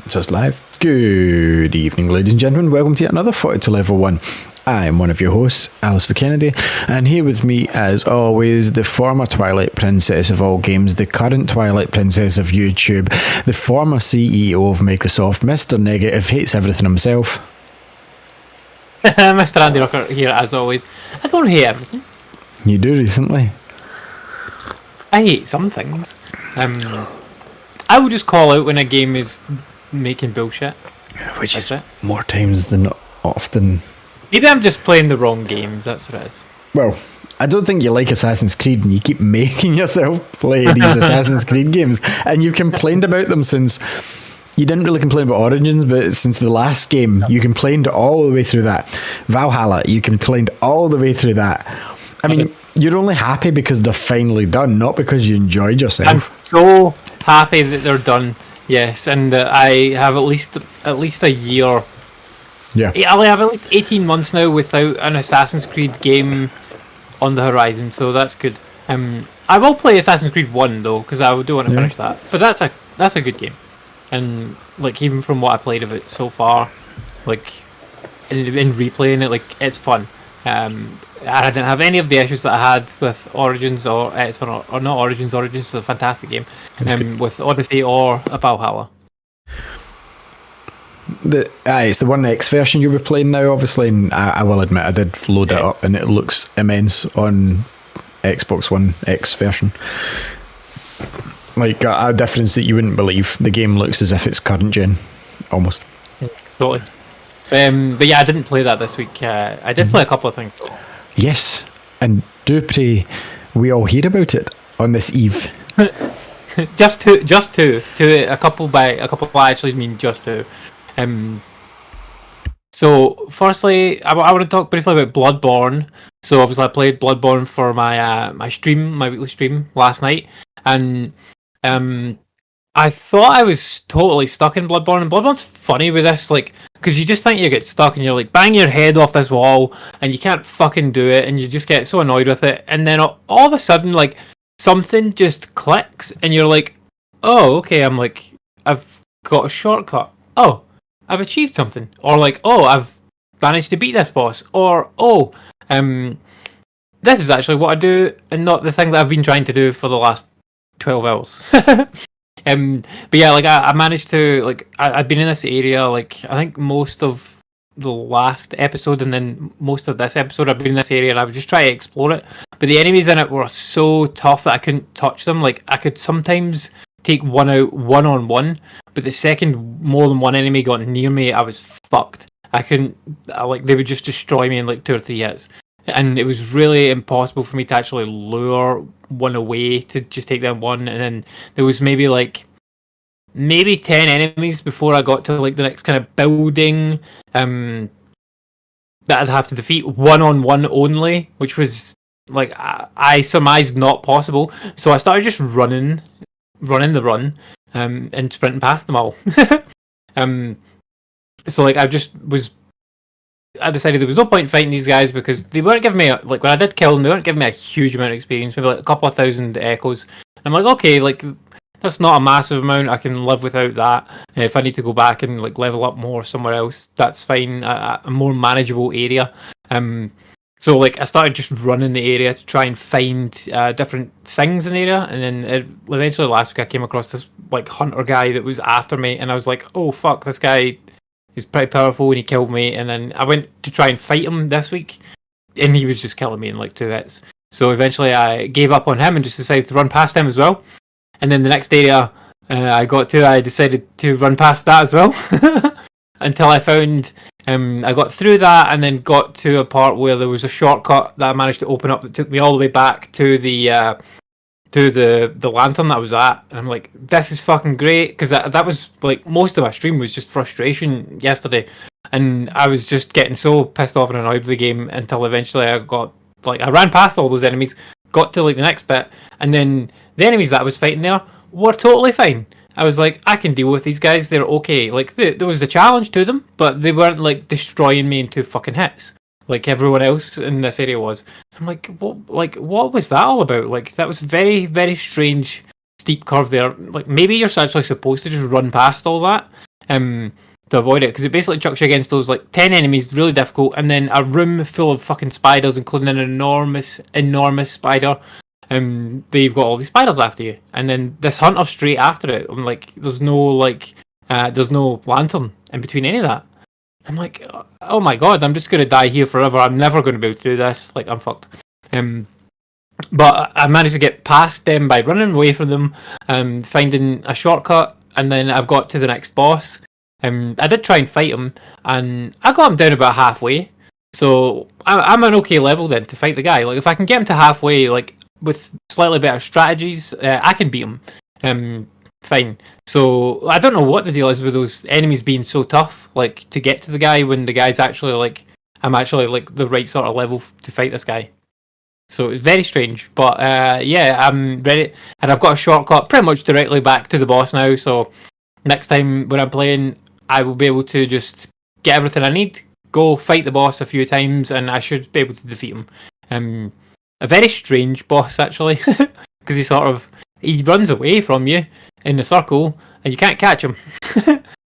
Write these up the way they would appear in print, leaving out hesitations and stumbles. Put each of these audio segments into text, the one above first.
Just live. Good evening, ladies and gentlemen. Welcome to yet another 42 Level 1. I am one of your hosts, Alistair Kennedy, and here with me, as always, the former Twilight Princess of all games, the current Twilight Princess of YouTube, the former CEO of Microsoft, Mr. Negative, hates everything himself. Mr. Andy Rucker here, as always. I don't hate everything. You do recently. I hate some things. I will just call out when a game is making bullshit. Which is more times than not often. Maybe I'm just playing the wrong games, that's what it is. Well, I don't think you like Assassin's Creed and you keep making yourself play these Assassin's Creed games, and you've complained about them since... You didn't really complain about Origins, but since the last game, you complained all the way through that. Valhalla, you complained all the way through that. I mean, you're only happy because they're finally done, not because you enjoyed yourself. I'm so happy that they're done, yes, and I have at least a year. Yeah. I'll have at least 18 months now without an Assassin's Creed game on the horizon, so that's good. I will play Assassin's Creed 1 though, because I do want to finish that. But that's a good game. And like even from what I played of it so far, like in replaying it, like it's fun. I didn't have any of the issues that I had with Origins or not Origins. Origins is a fantastic game. With Odyssey or Valhalla. It's the 1X version you'll be playing now, obviously, and I will admit I did load it up and it looks immense on Xbox One X version. Like a difference that you wouldn't believe. The game looks as if it's current gen, almost. Totally. But yeah, I didn't play that this week. I did play a couple of things though. Yes, and do pray we all hear about it on this eve. just two. A couple by I actually mean just two. So firstly, I want to talk briefly about Bloodborne. So obviously I played Bloodborne for my my weekly stream last night, and I thought I was totally stuck in Bloodborne, and Bloodborne's funny with this, like, because you just think you get stuck and you're like bang your head off this wall and you can't fucking do it and you just get so annoyed with it, and then all of a sudden like something just clicks and you're like, oh okay, I'm like, I've got a shortcut, oh I've achieved something, or like, oh I've managed to beat this boss, or oh this is actually what I do and not the thing that I've been trying to do for the last 12 hours. But yeah, like I managed to, like, I'd been in this area, like I think most of the last episode and then most of this episode I've been in this area and I was just trying to explore it, but the enemies in it were so tough that I couldn't touch them. Like I could sometimes take one out one-on-one, but the second more than one enemy got near me, I was fucked. Like they would just destroy me in like 2 or 3 hits. And it was really impossible for me to actually lure one away to just take them one. And then there was maybe 10 enemies before I got to like the next kind of building that I'd have to defeat one-on-one only, which was like I surmised not possible. So I started just running the run and sprinting past them all. So like I decided there was no point fighting these guys because they weren't giving me like when I did kill them, they weren't giving me a huge amount of experience, maybe like a couple of thousand echoes. I'm like, okay, like that's not a massive amount. I can live without that. If I need to go back and like level up more somewhere else, that's fine. A more manageable area. So like I started just running the area to try and find different things in the area, and then eventually last week I came across this like hunter guy that was after me, and I was like, oh fuck, this guy. He's pretty powerful and he killed me, and then I went to try and fight him this week and he was just killing me in like 2 hits. So eventually I gave up on him and just decided to run past him as well. And then the next area I got to, I decided to run past that as well. Until I found I got through that and then got to a part where there was a shortcut that I managed to open up that took me all the way back to the lantern that I was at, and I'm like, this is fucking great, because that was like most of my stream was just frustration yesterday, and I was just getting so pissed off and annoyed with the game until eventually I ran past all those enemies, got to like the next bit, and then the enemies that I was fighting there were totally fine. I was like, I can deal with these guys, they're okay. Like there was a challenge to them, but they weren't like destroying me in 2 fucking hits like everyone else in this area was. I'm like, what was that all about? Like that was very, very strange steep curve there. Like maybe you're actually supposed to just run past all that to avoid it, because it basically chucks you against those like 10 enemies, really difficult, and then a room full of fucking spiders, including an enormous spider. They've got all these spiders after you, and then this hunter straight after it. I'm like, there's no lantern in between any of that. I'm like, oh my god, I'm just gonna die here forever. I'm never gonna be able to do this. Like, I'm fucked. But I managed to get past them by running away from them, finding a shortcut, and then I've got to the next boss. I did try and fight him, and I got him down about halfway. So I'm an okay level then to fight the guy. Like, if I can get him to halfway, like with slightly better strategies, I can beat him. Fine. So I don't know what the deal is with those enemies being so tough, like to get to the guy when the guy's actually like, I'm actually like the right sort of level to fight this guy. So it's very strange, but yeah, I'm ready, and I've got a shortcut pretty much directly back to the boss now. So next time when I'm playing, I will be able to just get everything I need, go fight the boss a few times, and I should be able to defeat him. A very strange boss actually, because he runs away from you in a circle, and you can't catch him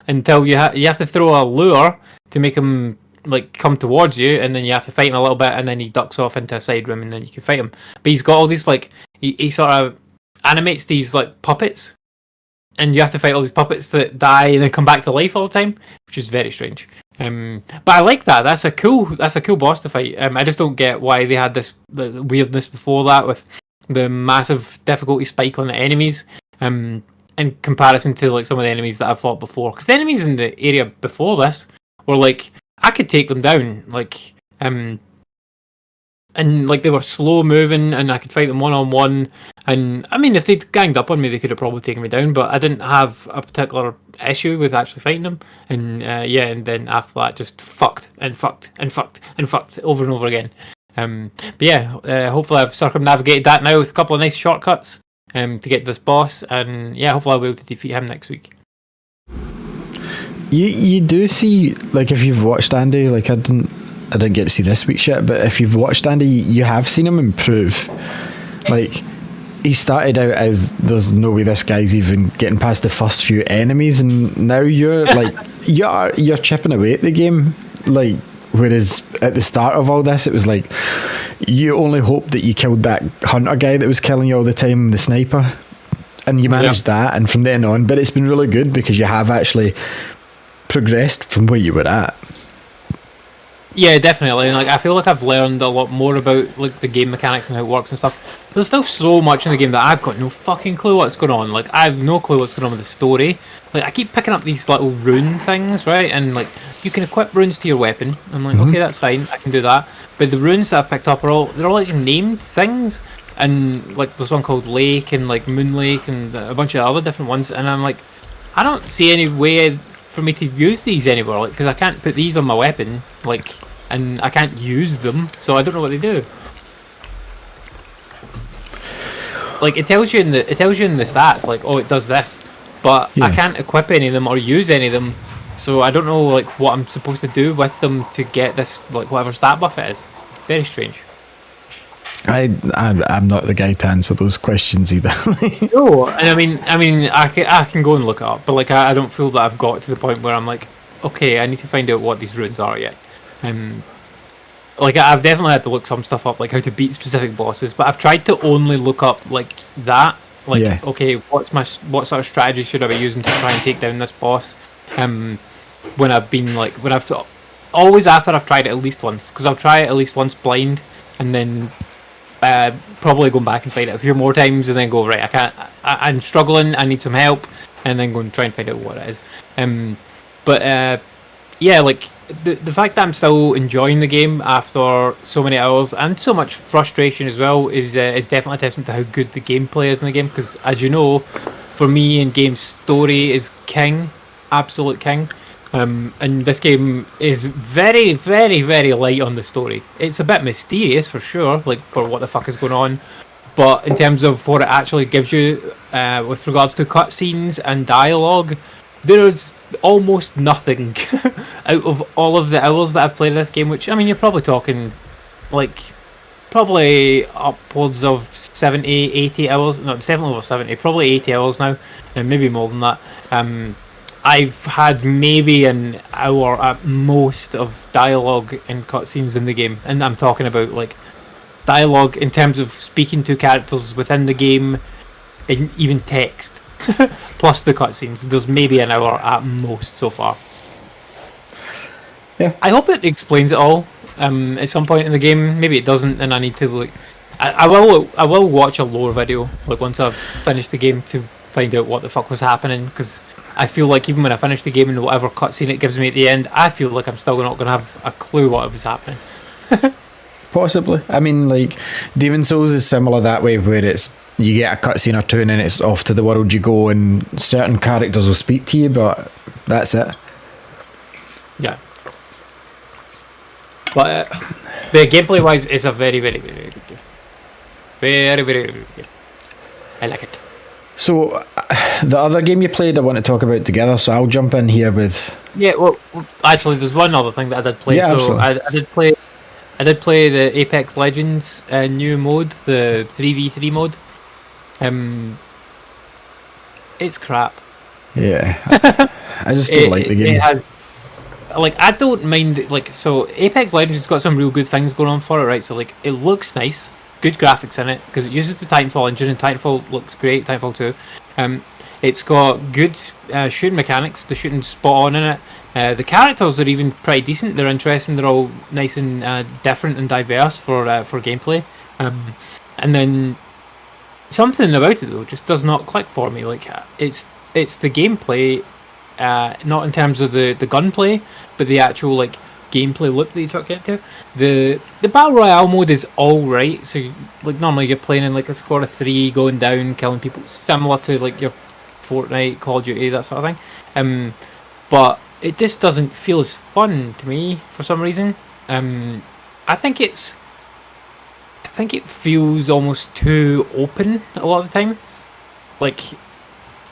until you have to throw a lure to make him like come towards you, and then you have to fight him a little bit, and then he ducks off into a side room, and then you can fight him. But he's got all these like he sort of animates these like puppets, and you have to fight all these puppets that die and then come back to life all the time, which is very strange. But I like that. That's a cool boss to fight. I just don't get why they had the weirdness before that with the massive difficulty spike on the enemies. In comparison to like some of the enemies that I've fought before, because the enemies in the area before this were like, I could take them down, like, and like they were slow moving, and I could fight them one on one. And I mean, if they'd ganged up on me, they could have probably taken me down. But I didn't have a particular issue with actually fighting them. And yeah, and then after that, just fucked over and over again. But yeah, hopefully I've circumnavigated that now with a couple of nice shortcuts to get to this boss, and yeah, hopefully I'll be able to defeat him next week. You do see, like, if you've watched Andy, like I didn't get to see this week's shit, but if you've watched Andy, you have seen him improve. Like, he started out as, there's no way this guy's even getting past the first few enemies, and now you're like you're chipping away at the game. Like, whereas at the start of all this, it was like you only hoped that you killed that hunter guy that was killing you all the time, the sniper, and you managed that, and from then on. But it's been really good because you have actually progressed from where you were at. Yeah, definitely. Like, I feel like I've learned a lot more about like the game mechanics and how it works and stuff. There's still so much in the game that I've got no fucking clue what's going on. Like, I have no clue what's going on with the story. Like, I keep picking up these little rune things, right? And like, you can equip runes to your weapon. I'm like, okay, that's fine, I can do that. But the runes that I've picked up they're all like named things. And like, there's one called Lake and like Moon Lake and a bunch of other different ones. And I'm like, I don't see any way for me to use these anymore, like, because I can't put these on my weapon, like, and I can't use them, so I don't know what they do. Like, it tells you in the stats, like, oh, it does this, but I can't equip any of them or use any of them, so I don't know like what I'm supposed to do with them to get this, like, whatever stat buff it is. Very strange. I'm not the guy to answer those questions either. No, and I mean, I can go and look it up, but like, I don't feel that I've got to the point where I'm like, okay, I need to find out what these runes are yet. Like, I've definitely had to look some stuff up, like how to beat specific bosses, but I've tried to only look up like that, like, okay, what sort of strategy should I be using to try and take down this boss? When I've always after I've tried it at least once, because I'll try it at least once blind, and then probably going back and fight it a few more times, and then go, right, I'm struggling, I need some help, and then go and try and find out what it is. Yeah, like, the fact that I'm still enjoying the game after so many hours and so much frustration as well is definitely a testament to how good the gameplay is in the game, because as you know, for me in games, story is king, absolute king. And this game is very, very, very light on the story. It's a bit mysterious for sure, like, for what the fuck is going on. But in terms of what it actually gives you, with regards to cutscenes and dialogue, there's almost nothing out of all of the hours that I've played this game, which, I mean, you're probably talking, like, probably upwards of 70, 80 hours. No, definitely over 70, probably 80 hours now, and maybe more than that. I've had maybe an hour at most of dialogue and cutscenes in the game, and I'm talking about like dialogue in terms of speaking to characters within the game, and even text, plus the cutscenes. There's maybe an hour at most so far. Yeah. I hope it explains it all. At some point in the game, maybe it doesn't, and I need to like. I will watch a lore video like once I've finished the game to find out what the fuck was happening, because I feel like even when I finish the game and whatever cutscene it gives me at the end, I feel like I'm still not going to have a clue what was happening. Possibly. I mean, like, Demon's Souls is similar that way, where it's you get a cutscene or two and then it's off to the world you go, and certain characters will speak to you, but that's it. Yeah. But the gameplay wise, it's a very, very, very, very good game. Very, very, very good game. I like it. So, the other game you played, I want to talk about together, so I'll jump in here with... Yeah, well, actually, there's one other thing that I did play. Yeah, so I did play the Apex Legends new mode, the 3v3 mode. It's crap. Yeah. I just don't like the game. It has, like, I don't mind it, like, so Apex Legends has got some real good things going on for it, right? So like it looks nice, good graphics in it because it uses the Titanfall engine, and Titanfall looks great. Titanfall 2. It's got good shooting mechanics. The shooting's spot on in it. The characters are even pretty decent. They're interesting. They're all nice and different and diverse for gameplay. And then something about it though just does not click for me. Like it's the gameplay, not in terms of the gunplay, but the actual like gameplay loop that you try to get to. The battle royale mode is all right. So like normally you're playing in like a squad of 3, going down, killing people, similar to like your Fortnite, Call of Duty, that sort of thing. But it just doesn't feel as fun to me for some reason. I think it feels almost too open a lot of the time. Like,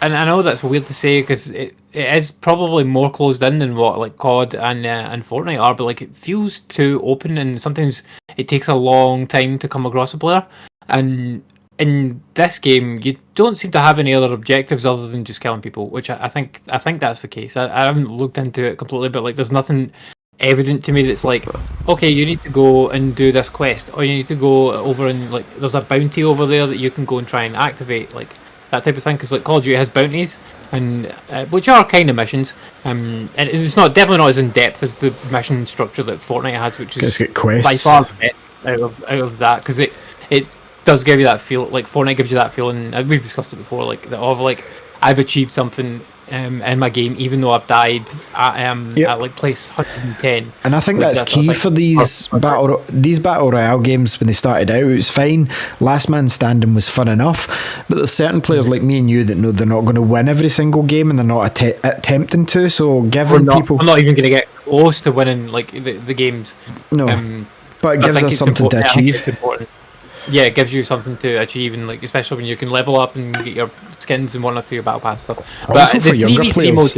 and I know that's weird to say because it is probably more closed in than what like COD and Fortnite are, but like it feels too open, and sometimes it takes a long time to come across a player. And in this game, you don't seem to have any other objectives other than just killing people, which I think that's the case. I haven't looked into it completely, but like there's nothing evident to me that's like, okay, you need to go and do this quest, or you need to go over and like there's a bounty over there that you can go and try and activate, like that type of thing. Because like Call of Duty has bounties, and which are kind of missions, and it's definitely not as in depth as the mission structure that Fortnite has, which is Get quests. by far the best out of that, because it does give you that feel. Like Fortnite gives you that feeling. We've discussed it before, like of like I've achieved something in my game, even though I've died at like place 110. And I think like, that's key for these battle royale games. When they started out, it was fine. Last man standing was fun enough, but there's certain players like me and you that know they're not going to win every single game, and they're not attempting to. So giving people, I'm not even going to get close to winning like the games. No, but it gives us something to achieve. Yeah, it gives you something to achieve, and like especially when you can level up and get your skins and whatnot through your battle pass and stuff. But also for younger players,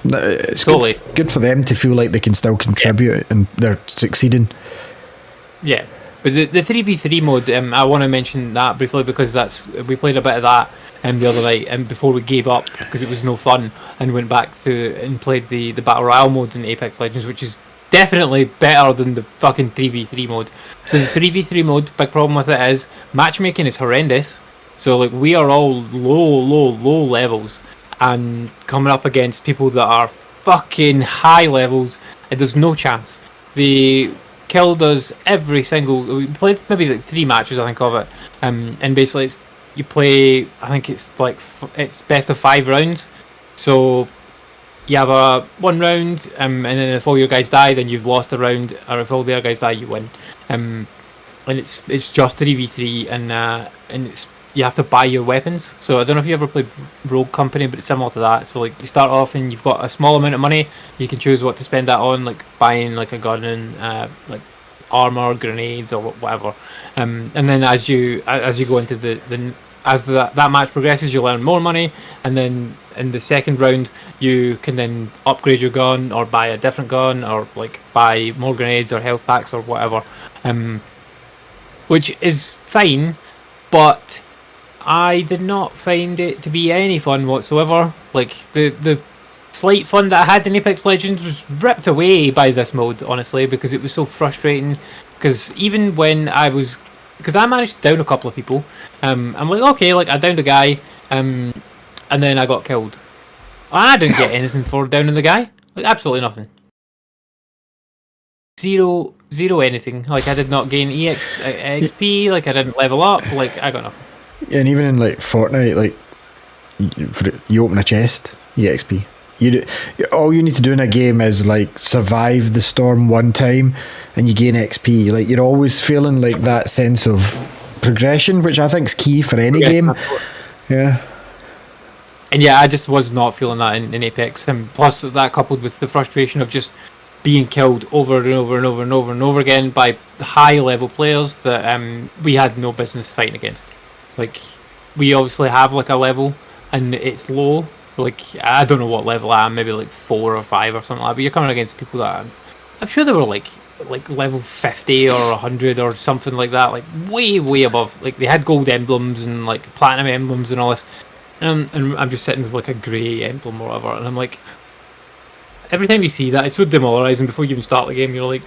it's totally good for them to feel like they can still contribute and they're succeeding. Yeah, but the 3v3 mode, I want to mention that briefly because we played a bit of that the other night, and before we gave up because it was no fun, and went back to and played the battle royale mode in Apex Legends, which is definitely better than the fucking 3v3 mode. So the 3v3 mode, big problem with it is matchmaking is horrendous. So like we are all low levels and coming up against people that are fucking high levels, and there's no chance. They killed us every single. We played maybe like 3 matches, I think, of it. And basically you play. I think it's like it's best of 5 rounds. So you have a 1 round, and then if all your guys die, then you've lost a round, or if all the other guys die, you win. And it's just 3v3, and it's you have to buy your weapons. So I don't know if you ever played Rogue Company, but it's similar to that. So like you start off and you've got a small amount of money. You can choose what to spend that on, like buying like a gun and like armor, grenades, or whatever. And then as you go into that match progresses, you learn more money, and then in the second round you can then upgrade your gun or buy a different gun or like buy more grenades or health packs or whatever, which is fine, but I did not find it to be any fun whatsoever. Like the slight fun that I had in Apex Legends was ripped away by this mode, honestly, because it was so frustrating. Because even when because I managed to down a couple of people, I'm like, okay, like I downed a guy, and then I got killed. I didn't get anything for downing the guy, like absolutely nothing. Zero anything. Like I did not gain XP. Like I didn't level up. Like I got nothing. Yeah, and even in like Fortnite, like you open a chest, you get XP. All you need to do in a game is like survive the storm one time, and you gain XP. Like you're always feeling like that sense of progression, which I think is key for any game. Yeah. And yeah, I just was not feeling that in Apex, and plus that coupled with the frustration of just being killed over and over and over and over and over again by high level players that we had no business fighting against. Like we obviously have like a level and it's low. Like I don't know what level I am, maybe like 4 or 5 or something like that. But you're coming against people that I'm sure they were like level 50 or 100 or something like that, like way above. Like they had gold emblems and like platinum emblems and all this. And I'm just sitting with like a grey emblem or whatever, and I'm like, every time you see that, it's so demoralising. Before you even start the game, you're like,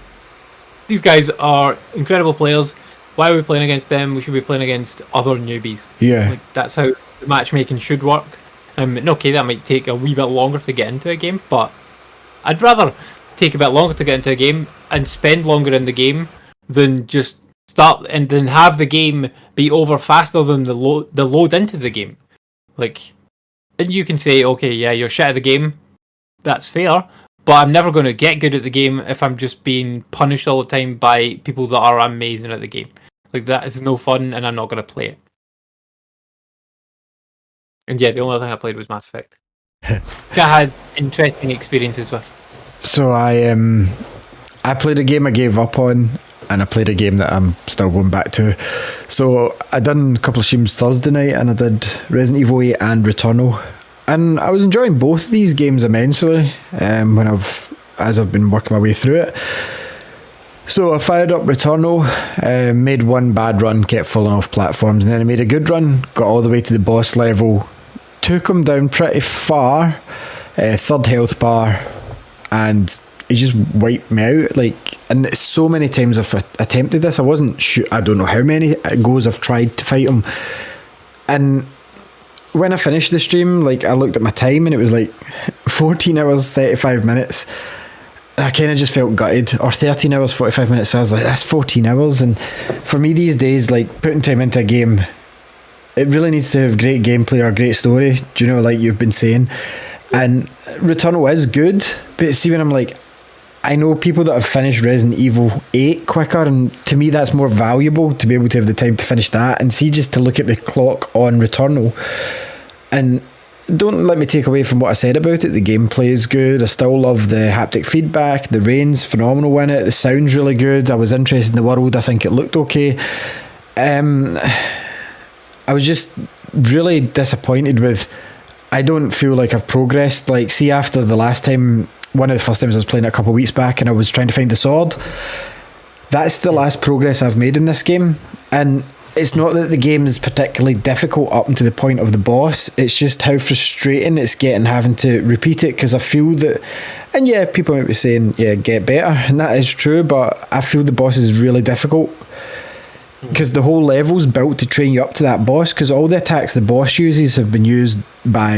these guys are incredible players. Why are we playing against them? We should be playing against other newbies. Yeah. Like that's how the matchmaking should work. And okay, that might take a wee bit longer to get into a game, but I'd rather take a bit longer to get into a game and spend longer in the game than just start and then have the game be over faster than the load into the game. Like, and you can say, okay, yeah, you're shit at the game. That's fair, but I'm never going to get good at the game if I'm just being punished all the time by people that are amazing at the game. Like, that is no fun, and I'm not going to play it. And yeah, the only other thing I played was Mass Effect. I had interesting experiences with. So I played a game I gave up on, and I played a game that I'm still going back to. So I done a couple of streams Thursday night, and I did Resident Evil 8 and Returnal. And I was enjoying both of these games immensely as I've been working my way through it. So I fired up Returnal, made one bad run, kept falling off platforms, and then I made a good run, got all the way to the boss level, took him down pretty far, third health bar, and he just wiped me out. Like, and so many times I've attempted this, I don't know how many goes I've tried to fight him, and when I finished the stream, like I looked at my time and it was like 14 hours 35 minutes, and I kind of just felt gutted. Or 13 hours 45 minutes, so I was like, that's 14 hours. And for me these days, like putting time into a game, it really needs to have great gameplay or great story, do you know, like you've been saying. And Returnal is good, but see, when I'm like, I know people that have finished Resident Evil 8 quicker, and to me that's more valuable to be able to have the time to finish that. And see, just to look at the clock on Returnal, and don't let me take away from what I said about it, the gameplay is good, I still love the haptic feedback, the rain's phenomenal in it, the sound's really good, I was interested in the world, I think it looked okay. I was just really disappointed with, I don't feel like I've progressed. Like, see, after the last time, one of the first times I was playing it a couple of weeks back and I was trying to find the sword, that's the last progress I've made in this game. And it's not that the game is particularly difficult up to the point of the boss, it's just how frustrating it's getting having to repeat it, because I feel that, and yeah, people might be saying, yeah, get better, and that is true, but I feel the boss is really difficult. Because the whole level's built to train you up to that boss, because all the attacks the boss uses have been used by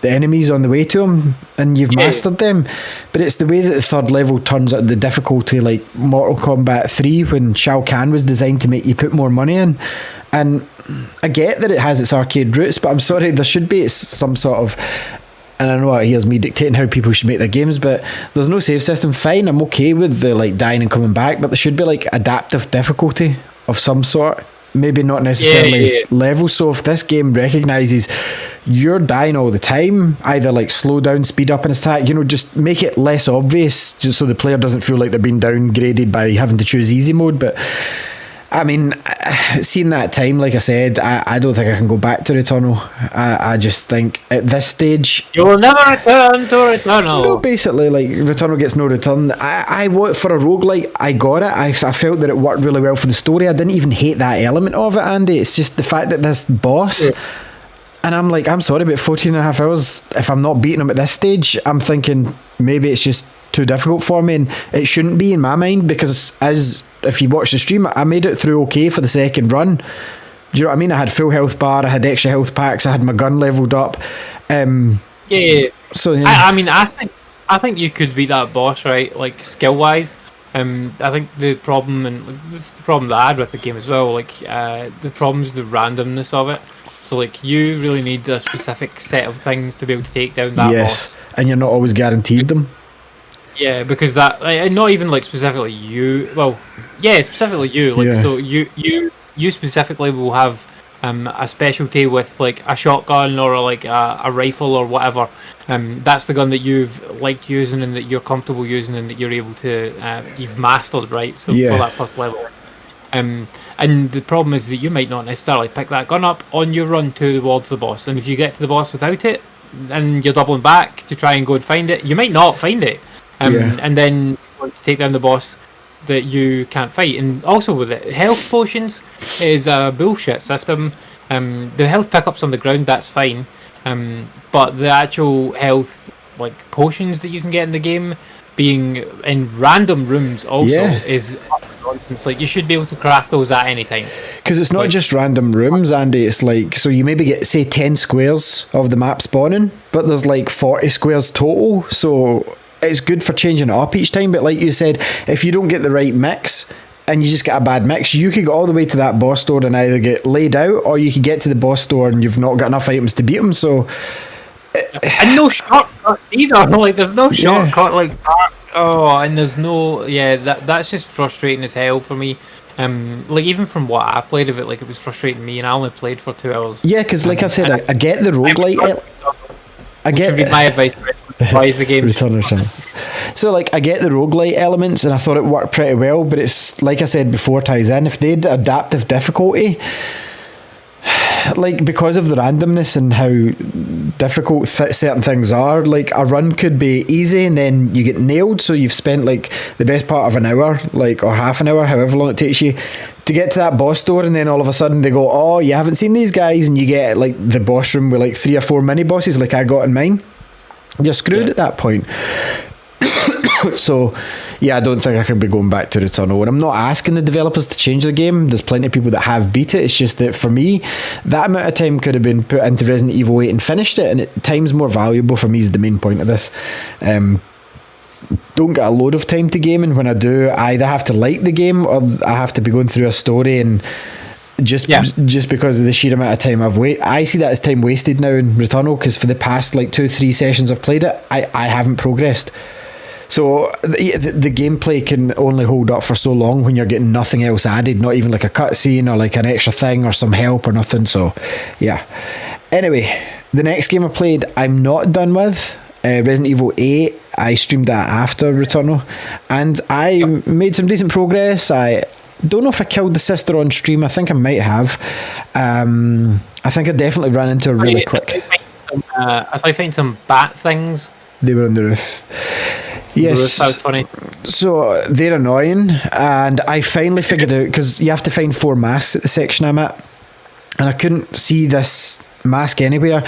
the enemies on the way to him, and you've mastered them. But it's the way that the third level turns out the difficulty, like Mortal Kombat 3, when Shao Kahn was designed to make you put more money in. And I get that it has its arcade roots, but I'm sorry, there should be some sort of, and I know here's me dictating how people should make their games, but there's no save system. Fine, I'm okay with the like dying and coming back, but there should be like adaptive difficulty of some sort, maybe not necessarily level. So if this game recognises you're dying all the time, either like slow down, speed up an attack, you know, just make it less obvious, just so the player doesn't feel like they're being downgraded by having to choose easy mode. But I mean, seeing that time, like I said, I don't think I can go back to Returnal. I just think at this stage, you will never return to Returnal. No, basically, like Returnal gets no return. I for a roguelike, I got it. I felt that it worked really well for the story. I didn't even hate that element of it, Andy. It's just the fact that this boss, And I'm like, I'm sorry, but 14 and a half hours, if I'm not beating them at this stage, I'm thinking maybe it's just too difficult for me, and it shouldn't be in my mind, because as if you watch the stream, I made it through okay for the second run. Do you know what I mean? I had full health bar, I had extra health packs, I had my gun leveled up. Yeah. So yeah. I think you could beat that boss, right? Like skill wise. I think the problem, and this is the problem that I had with the game as well. Like the problem is the randomness of it. So like you really need a specific set of things to be able to take down that boss. And you're not always guaranteed them. Yeah, because that, like, not even like specifically you. Well, yeah, specifically you. Like so, you specifically will have a specialty with like a shotgun or like a rifle or whatever. That's the gun that you've liked using and that you're comfortable using and that you're able to you've mastered, right? So for that first level. And the problem is that you might not necessarily pick that gun up on your run towards the boss, and if you get to the boss without it, and you're doubling back to try and go and find it, you might not find it, and then you want to take down the boss that you can't fight. And also with it, health potions is a bullshit system. The health pickups on the ground, that's fine, but the actual health like potions that you can get in the game being in random rooms also is nonsense. Like you should be able to craft those at any time, because it's not like, just random rooms, Andy. It's like, so you maybe get say 10 squares of the map spawning, but there's like 40 squares total, so it's good for changing it up each time. But like you said, if you don't get the right mix and you just get a bad mix, you could go all the way to that boss store and either get laid out, or you could get to the boss store and you've not got enough items to beat them. So and no shortcut either. Like there's no shortcut like that. Oh, and there's no that's just frustrating as hell for me. Like even from what I played of it, like it was frustrating me, and I only played for 2 hours. Yeah, because like I said, I get the roguelite. I get my advice. Why is the game Return. So like I get the roguelite elements, and I thought it worked pretty well, but it's like I said before, ties in. If they had adaptive difficulty, like because of the randomness and how difficult certain things are, like a run could be easy and then you get nailed, so you've spent like the best part of an hour, like, or half an hour, however long it takes you to get to that boss store, and then all of a sudden they go, oh, you haven't seen these guys, and you get like the boss room with like 3 or 4 mini bosses like I got in mine. You're screwed at that point. So yeah, I don't think I can be going back to Returnal, and I'm not asking the developers to change the game. There's plenty of people that have beat it. It's just that for me, that amount of time could have been put into Resident Evil 8 and finished it, and time's more valuable for me is the main point of this. Don't get a load of time to game, and when I do, I either have to like the game or I have to be going through a story, and just because of the sheer amount of time I see that as time wasted now in Returnal, because for the past like 2-3 sessions I've played it, I haven't progressed. So the gameplay can only hold up for so long when you're getting nothing else added, not even like a cutscene or like an extra thing or some help or nothing. So yeah. Anyway, the next game I played, I'm not done with. Resident Evil 8. I streamed that after Returnal, and I made some decent progress. I don't know if I killed the sister on stream. I think I might have. I think I definitely ran into her really quick. As I find some bat things. They were on the roof. Yes, that was funny. So they're annoying, and I finally figured out, because you have to find 4 masks at the section I'm at, and I couldn't see this mask anywhere,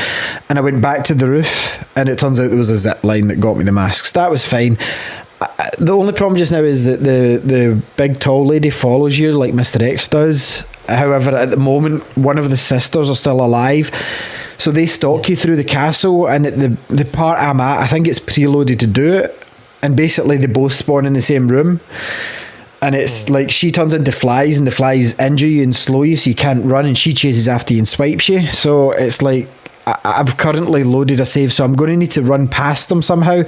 and I went back to the roof, and it turns out there was a zip line that got me the masks. That was fine. The only problem just now is that the big tall lady follows you like Mr. X does. However, at the moment, one of the sisters are still alive, so they stalk you through the castle, and at the part I'm at, I think it's preloaded to do it, and basically they both spawn in the same room, and it's like she turns into flies, and the flies injure you and slow you so you can't run, and she chases after you and swipes you. So it's like I've currently loaded a save, so I'm going to need to run past them somehow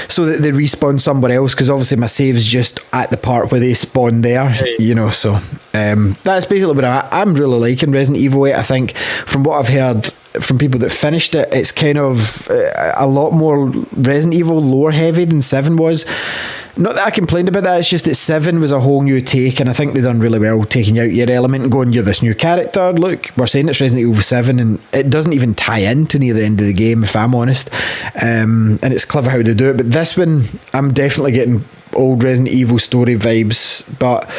so that they respawn somewhere else, because obviously my save's just at the part where they spawn there, you know. So that's basically what I'm really liking Resident Evil 8. I think from what I've heard from people that finished it, it's kind of a lot more Resident Evil lore heavy than 7 was. Not that I complained about that, it's just that 7 was a whole new take, and I think they've done really well taking out your element and going, you're this new character, look, we're saying it's Resident Evil 7, and it doesn't even tie into near the end of the game, if I'm honest. And it's clever how they do it, but this one, I'm definitely getting old Resident Evil story vibes, but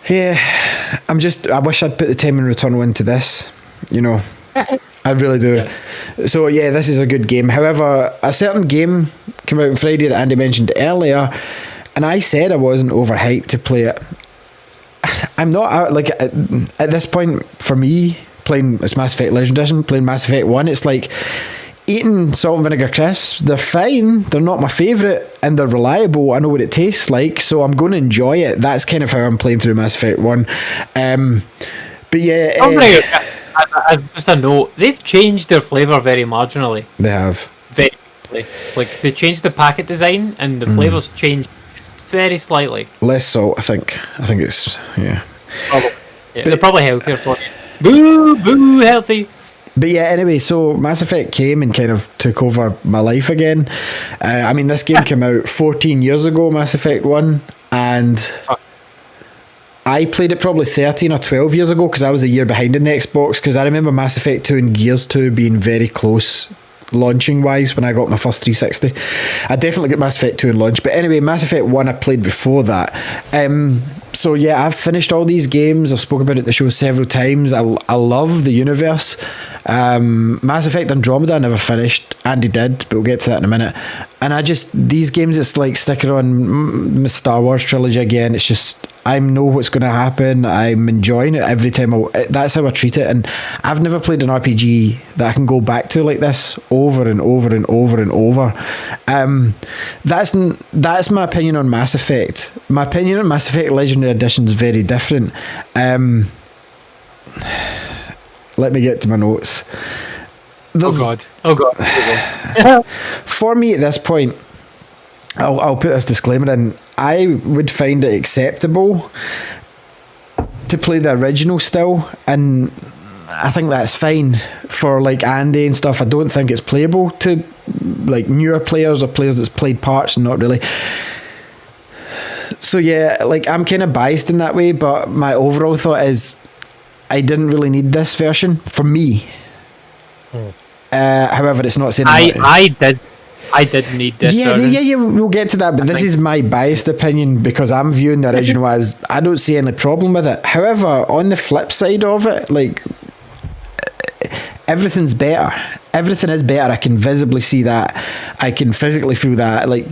yeah, I wish I'd put the time and Returnal into this, you know. I really do. Yeah. So yeah, this is a good game. However, a certain game came out on Friday that Andy mentioned earlier, and I said I wasn't overhyped to play it. I'm not like at this point for me playing it's Mass Effect Legendary Edition, playing Mass Effect 1, it's like eating salt and vinegar crisps. They're fine, they're not my favourite, and they're reliable. I know what it tastes like, so I'm going to enjoy it. That's kind of how I'm playing through Mass Effect 1. But yeah, just a note, they've changed their flavour very marginally. they have. Very slightly. Like they changed the packet design and the flavours changed very slightly. Less salt, I think. I think it's Probably. Yeah, they're probably healthier for you. Boo, healthy. But yeah, anyway, so Mass Effect came and kind of took over my life again. I mean, this game came out 14 years ago, Mass Effect 1, and I played it probably 13 or 12 years ago because I was a year behind in the Xbox, because I remember Mass Effect 2 and Gears 2 being very close launching wise when I got my first 360. I definitely got Mass Effect 2 in launch, but anyway, Mass Effect 1 I played before that. So yeah, I've finished all these games. I've spoken about it at the show several times. I love the universe. Mass Effect Andromeda I never finished. Andy did, but we'll get to that in a minute. And these games, it's like sticking on Star Wars trilogy again. It's just, I know what's going to happen. I'm enjoying it every time. That's how I treat it. And I've never played an RPG that I can go back to like this over and over and over and over. That's my opinion on Mass Effect. My opinion on Mass Effect Legendary Edition is very different. Let me get to my notes. Oh God. For me at this point, I'll put this disclaimer in. I would find it acceptable to play the original still, and I think that's fine for like Andy and stuff. I don't think it's playable to like newer players or players that's played parts and not really. So yeah, like I'm kind of biased in that way, but my overall thought is I didn't really need this version for me. However, it's not saying I did need this. Yeah, we'll get to that, but this is my biased opinion because I'm viewing the original as I don't see any problem with it. However, on the flip side of it, like everything's better. Everything is better. I can visibly see that. I can physically feel that. Like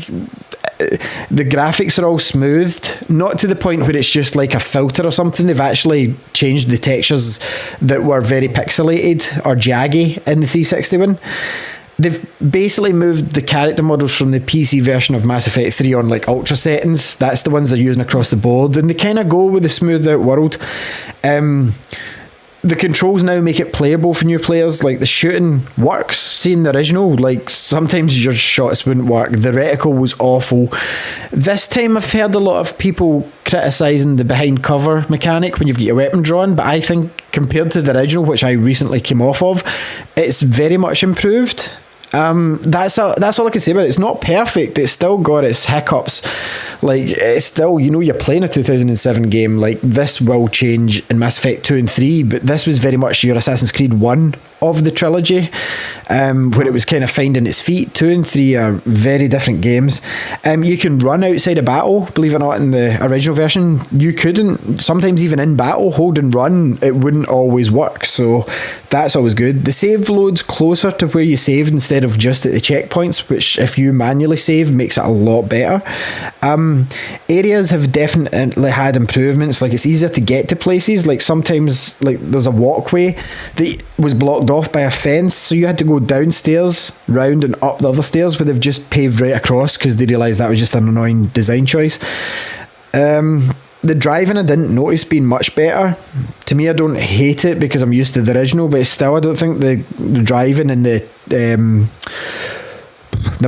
the graphics are all smoothed, not to the point where it's just like a filter or something. They've actually changed the textures that were very pixelated or jaggy in the 360 one. They've basically moved the character models from the PC version of Mass Effect 3 on like ultra settings. That's the ones they're using across the board, and they kind of go with the smoothed out world. The controls now make it playable for new players. Like the shooting works. Seeing the original, like sometimes your shots wouldn't work. The reticle was awful. This time I've heard a lot of people criticising the behind cover mechanic when you've got your weapon drawn, but I think compared to the original, which I recently came off of, it's very much improved. That's all I can say about it. It's not perfect. It's still got its hiccups. Like it's still, you're playing a 2007 game. Like this will change in Mass Effect 2 and 3, but this was very much your Assassin's Creed 1 of the trilogy, where it was kind of finding its feet. 2 and 3 are very different games. You can run outside a battle, believe it or not, in the original version. You couldn't. Sometimes even in battle, hold and run, it wouldn't always work. So that's always good. The save loads closer to where you saved instead of just at the checkpoints, which if you manually save makes it a lot better. Areas have definitely had improvements. Like it's easier to get to places. Like sometimes like there's a walkway that was blocked off by a fence, so you had to go downstairs, round and up the other stairs, where they've just paved right across because they realised that was just an annoying design choice. The driving I didn't notice being much better. To me, I don't hate it because I'm used to the original, but still I don't think the driving and the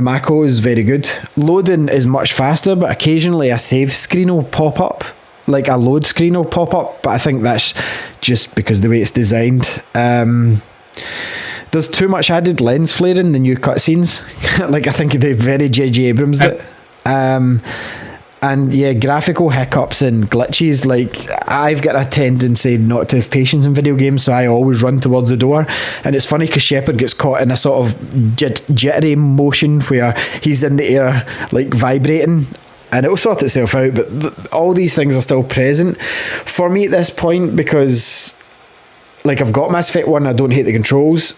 Mako is very good. Loading is much faster, but occasionally a save screen will pop up. Like a load screen will pop up, but I think that's just because the way it's designed. There's too much added lens flare in the new cutscenes. Like I think they very J.J. Abrams it. And yeah, graphical hiccups and glitches. Like I've got a tendency not to have patience in video games, so I always run towards the door. And it's funny because Shepard gets caught in a sort of jittery motion where he's in the air like vibrating, and it'll sort itself out, but all these things are still present for me at this point because like I've got Mass Effect 1, I don't hate the controls.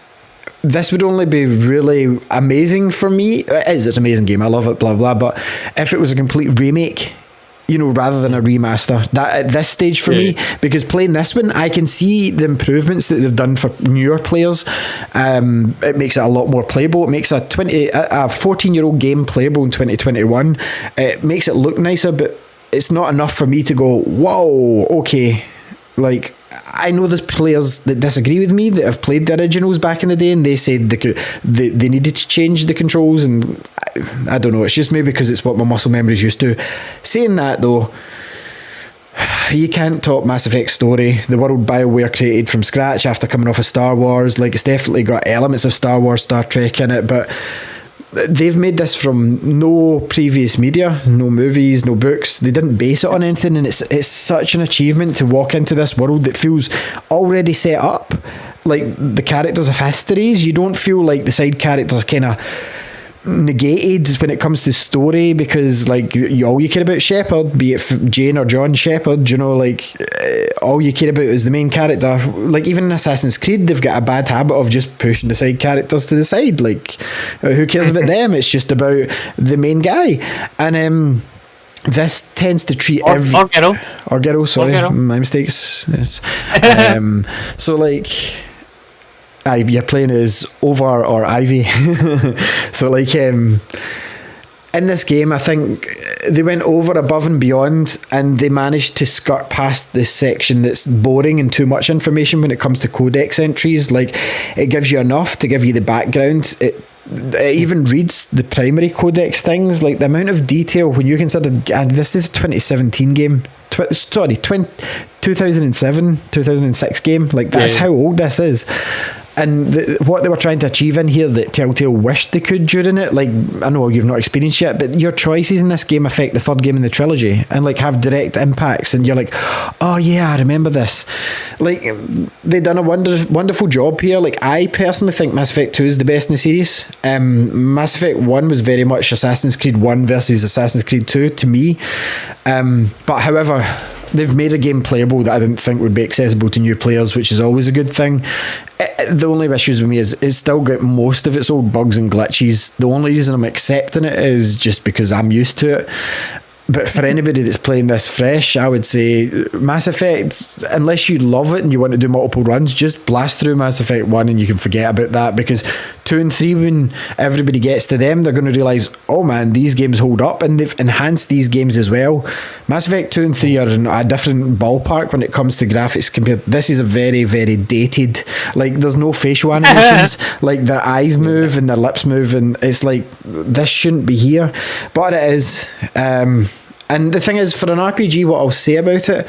this would only be really amazing for me. It's an amazing game. I love it, blah, blah. But if it was a complete remake, rather than a remaster, that at this stage for me, because playing this one, I can see the improvements that they've done for newer players. It makes it a lot more playable. It makes a 14-year-old game playable in 2021. It makes it look nicer, but it's not enough for me to go, whoa, okay. Like, I know there's players that disagree with me that have played the originals back in the day, and they said they needed to change the controls, and I don't know, it's just maybe because it's what my muscle memory's used to. Saying that though, you can't top Mass Effect story, the world BioWare created from scratch after coming off of Star Wars. Like, it's definitely got elements of Star Wars, Star Trek in it, but they've made this from no previous media, no movies, no books. They didn't base it on anything, and it's such an achievement to walk into this world that feels already set up. Like, the characters have histories. You don't feel like the side characters kind of negated when it comes to story, because like all you care about Shepard, be it Jane or John Shepard, all you care about is the main character. Like, even in Assassin's Creed, they've got a bad habit of just pushing the side characters to the side. Like, who cares about them? It's just about the main guy. And this tends to treat or girl, sorry, my mistakes. Yes. So like, you're playing as Over or Ivy. So like, in this game, I think they went over, above and beyond, and they managed to skirt past this section that's boring and too much information when it comes to codex entries. Like, it gives you enough to give you the background. It even reads the primary codex things. Like, the amount of detail when you consider, and this is a 2017 game, 2007, 2006 game. Like, that's how old this is. And what they were trying to achieve in here that Telltale wished they could during it, like, I know you've not experienced yet, but your choices in this game affect the third game in the trilogy and like have direct impacts, and you're like, oh yeah, I remember this. Like, they done a wonderful job here. Like, I personally think Mass Effect 2 is the best in the series. Mass Effect 1 was very much Assassin's Creed 1 versus Assassin's Creed 2 to me. But however, they've made a game playable that I didn't think would be accessible to new players, which is always a good thing. The only issues with me is it's still got most of its old bugs and glitches. The only reason I'm accepting it is just because I'm used to it. But for anybody that's playing this fresh, I would say Mass Effect, unless you love it and you want to do multiple runs, just blast through Mass Effect 1 and you can forget about that, because 2 and 3, when everybody gets to them, they're going to realise, oh man, these games hold up, and they've enhanced these games as well. Mass Effect 2 and 3 are in a different ballpark when it comes to graphics compared. This is a very, very dated, like, there's no facial animations, like their eyes move and their lips move, and it's like, this shouldn't be here, but it is. And the thing is, for an RPG, what I'll say about it,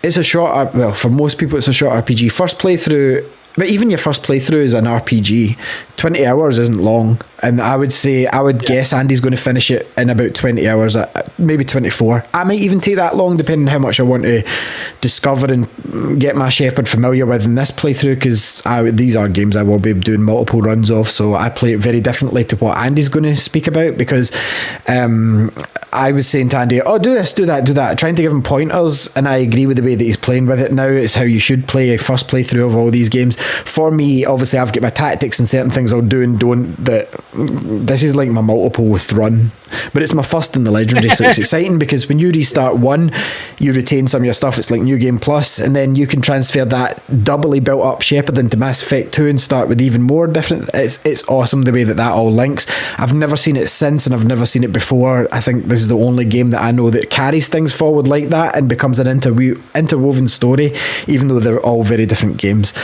it's a short, well, for most people it's a short RPG. First playthrough, but even your first playthrough is an RPG. 20 hours isn't long, and I would guess Andy's going to finish it in about 20 hours, maybe 24. I might even take that long, depending on how much I want to discover and get my Shepard familiar with in this playthrough, because these are games I will be doing multiple runs of, so I play it very differently to what Andy's going to speak about, because I was saying to Andy, oh, do this, do that, trying to give him pointers, and I agree with the way that he's playing with it now. It's how you should play a first playthrough of all these games. For me, obviously, I've got my tactics and certain things I'll do and don't. This is like my multiple with run, but it's my first in the legendary, so it's exciting, because when you restart 1, you retain some of your stuff. It's like New Game Plus, and then you can transfer that doubly built up Shepard into Mass Effect 2 and start with even more different. It's awesome the way that all links. I've never seen it since, and I've never seen it before. I think this is the only game that I know that carries things forward like that and becomes an interwoven story, even though they're all very different games.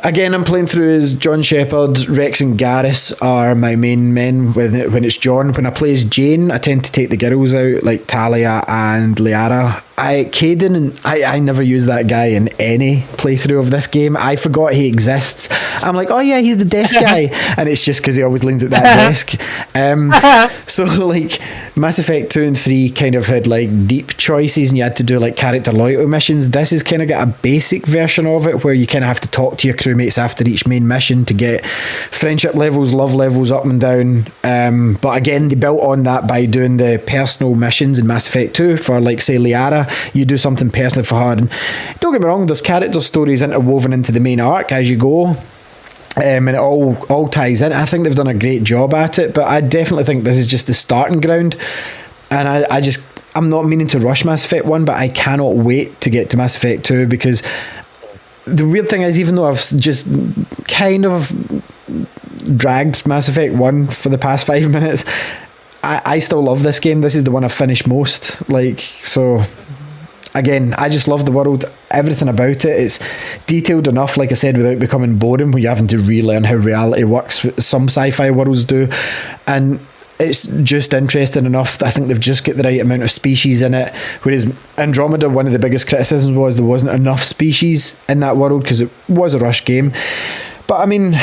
Again, I'm playing through as John Shepard. Rex and Garrus are my main men when it's John. When I play as Jane, I tend to take the girls out, like Talia and Liara. Caden, and I never use that guy in any playthrough of this game. I forgot he exists. I'm like, oh yeah, he's the desk guy, and it's just because he always leans at that desk. So like Mass Effect 2 and 3 kind of had like deep choices, and you had to do like character loyalty missions. This has kind of got a basic version of it where you kind of have to talk to your crewmates after each main mission to get friendship levels, love levels up and down. But again, they built on that by doing the personal missions in Mass Effect 2 for, like, say, Liara. You do something personally for her, and don't get me wrong, there's character stories interwoven into the main arc as you go, And it all ties in. I think they've done a great job at it, but I definitely think this is just the starting ground. And I'm not meaning to rush Mass Effect 1, but I cannot wait to get to Mass Effect 2, because the weird thing is, even though I've just kind of dragged Mass Effect 1 for the past 5 minutes, I still love this game. This is the one I've finished most. So again, I just love the world, everything about it. It's detailed enough, like I said, without becoming boring, where you're having to relearn how reality works. Some sci-fi worlds do. And it's just interesting enough that I think they've just got the right amount of species in it. Whereas Andromeda, one of the biggest criticisms was there wasn't enough species in that world because it was a rush game. But I mean,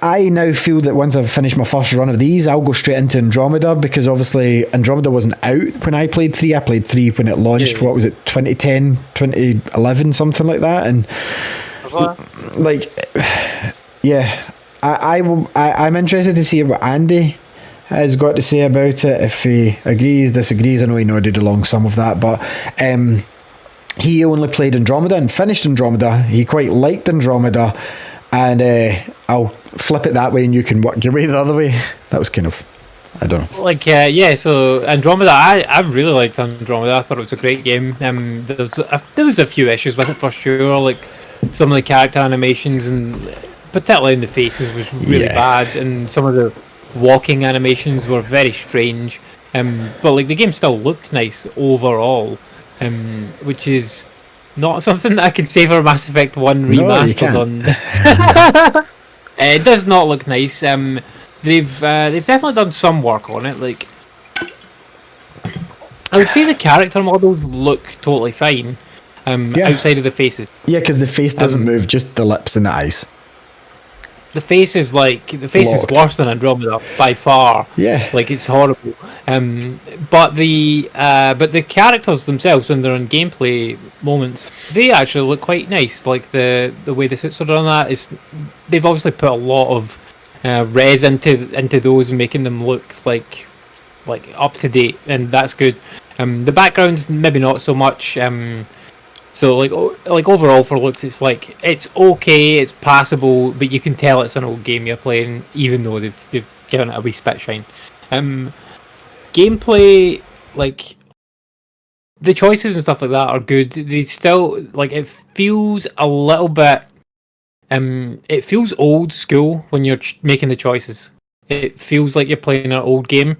I now feel that once I've finished my first run of these, I'll go straight into Andromeda, because obviously Andromeda wasn't out when I played 3. I played 3 when it launched. Yeah. What was it, 2010, 2011, something like that. And I'm interested to see what Andy has got to say about it, if he agrees, disagrees. I know he nodded along some of that, but he only played Andromeda and finished Andromeda. He quite liked Andromeda, and I'll flip it that way and you can work your way the other way. That was kind of, I don't know. So Andromeda, I really liked Andromeda. I thought it was a great game. There was a few issues with it for sure, like some of the character animations, and particularly in the faces, was really bad, and some of the walking animations were very strange. But like the game still looked nice overall, which is not something that I can say for Mass Effect 1 remastered on this. It does not look nice. They've definitely done some work on it. Like, I would say the character models look totally fine, outside of the faces. Yeah, because the face doesn't move, just the lips and the eyes. The face is worse than Andromeda by far. Yeah, like it's horrible. But the characters themselves, when they're in gameplay moments, they actually look quite nice. Like the way the suits are done, they've obviously put a lot of res into those, making them look like up to date, and that's good. The backgrounds maybe not so much. So like overall for looks, it's okay, it's passable, but you can tell it's an old game you're playing, even though they've given it a wee spit shine. Gameplay, like the choices and stuff like that are good. They still, like, it feels a little bit, it feels old school when you're making the choices. It feels like you're playing an old game.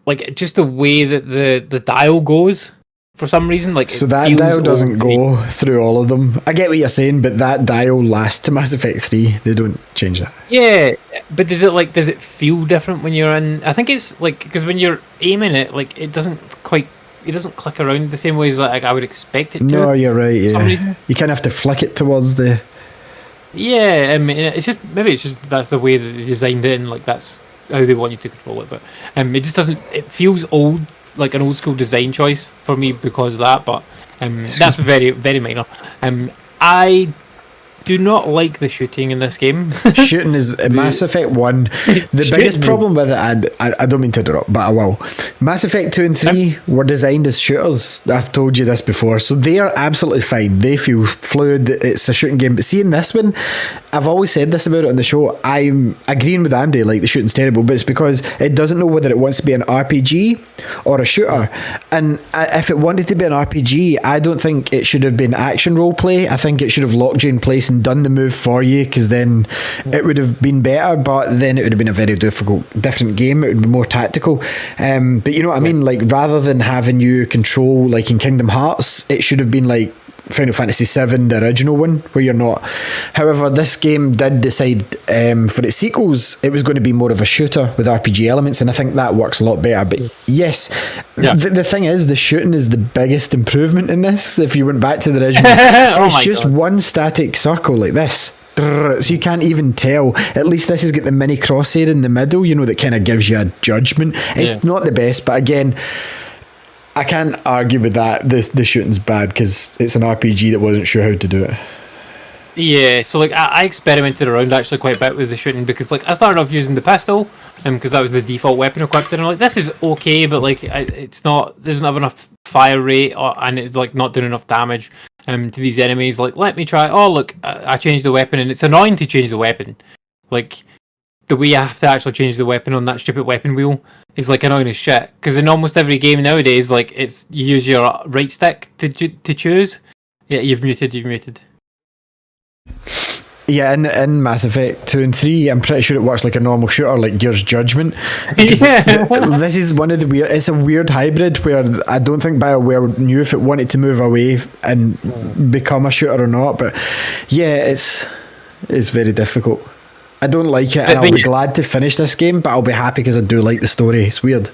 Like just the way that the dial goes. For some reason, so that dial doesn't go through all of them. I get what you're saying, but that dial lasts to Mass Effect 3. They don't change that. Yeah, but does it feel different when you're in? I think it's like, because when you're aiming it, like it doesn't click around the same way as like I would expect it to. No, you're right. Yeah, you kind of have to flick it towards the. Yeah, I mean, it's just that's the way that they designed it, and like that's how they want you to control it. But it just doesn't. It feels old. Like an old school design choice for me because of that, but that's very, very minor. I do not like the shooting in this game. Shooting is Mass Effect 1. The biggest problem with it, and I don't mean to interrupt, but I will. Mass Effect 2 and 3 were designed as shooters. I've told you this before, so they are absolutely fine. They feel fluid. It's a shooting game. But seeing this one, I've always said this about it on the show. I'm agreeing with Andy, like the shooting's terrible, but it's because it doesn't know whether it wants to be an RPG or a shooter. And if it wanted to be an RPG, I don't think it should have been action role play. I think it should have locked you in place and done the move for you, because then it would have been better, but then it would have been a very different game. It would be more tactical. But you know what I mean? Like, rather than having you control, like in Kingdom Hearts, it should have been like Final Fantasy VII, the original one, where you're not. However, this game did decide for its sequels it was going to be more of a shooter with RPG elements, and I think that works a lot better. But yes, the thing is, the shooting is the biggest improvement in this. If you went back to the original, it's just one static circle like this. So you can't even tell. At least this has got the mini crosshair in the middle, you know, that kind of gives you a judgment. It's not the best, but again, I can't argue with that. The shooting's bad because it's an RPG that wasn't sure how to do it. Yeah, so like I experimented around actually quite a bit with the shooting, because like I started off using the pistol, because that was the default weapon equipped, and I'm like, this is okay, but like it's not, doesn't have enough fire rate, and it's like not doing enough damage. to these enemies. Like, let me try. Oh, look, I changed the weapon, and it's annoying to change the weapon. Like, the way I have to actually change the weapon on that stupid weapon wheel is like annoying as shit. Because in almost every game nowadays, like it's you use your right stick to choose. Yeah, you've muted. Yeah, in Mass Effect 2 and 3, I'm pretty sure it works like a normal shooter, like Gears Judgment. This is one of the weird... It's a weird hybrid where I don't think BioWare knew if it wanted to move away and become a shooter or not, but yeah, it's very difficult. I don't like it, and I'll be glad to finish this game, but I'll be happy because I do like the story. It's weird.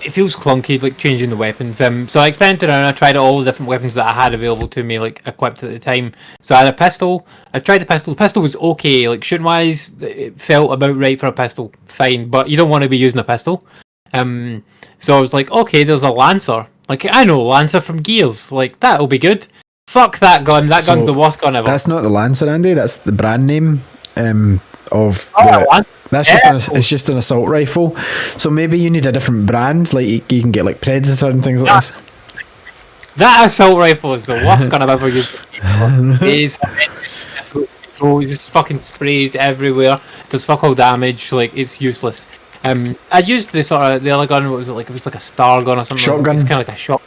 It feels clunky, like changing the weapons. So I experimented around. I tried all the different weapons that I had available to me, like equipped at the time. So I had a pistol. I tried the pistol. The pistol was okay, like shooting wise, it felt about right for a pistol. Fine, but you don't want to be using a pistol. So I was like, okay, there's a Lancer. Like I know Lancer from Gears. Like that'll be good. Fuck that gun. That gun's the worst gun ever. That's not the Lancer, Andy. That's the brand name of that's it's just an assault rifle. So maybe you need a different brand, like you can get like Predator and things like this. That assault rifle is the worst gun I've ever used. It is difficult to control. It just fucking sprays everywhere. Does fuck all damage. Like it's useless. I used the other gun. What was it like? It was like a star gun or something. Shotgun. It's kind of like a shot.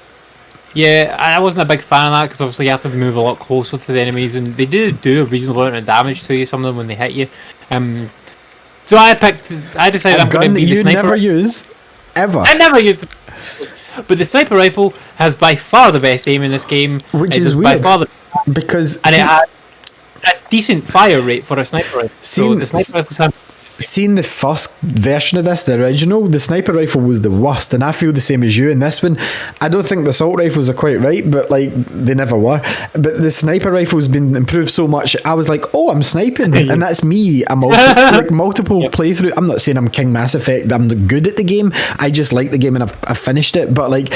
Yeah, I wasn't a big fan of that because obviously you have to move a lot closer to the enemies, and they do a reasonable amount of damage to you. Some of them when they hit you. So I decided I'm going to be the sniper. You never use ever. I never used it. But the sniper rifle has by far the best aim in this game, which is weird. Because it had a decent fire rate for a sniper rifle. So the sniper rifles have. Seeing the first version of this, the original, the sniper rifle was the worst, and I feel the same as you in this one. I don't think the assault rifles are quite right, but like they never were. But the sniper rifle's been improved so much. I was like, oh, I'm sniping, and that's me. I'm multiple playthrough. I'm not saying I'm King Mass Effect. I'm good at the game. I just like the game, and I've finished it. But like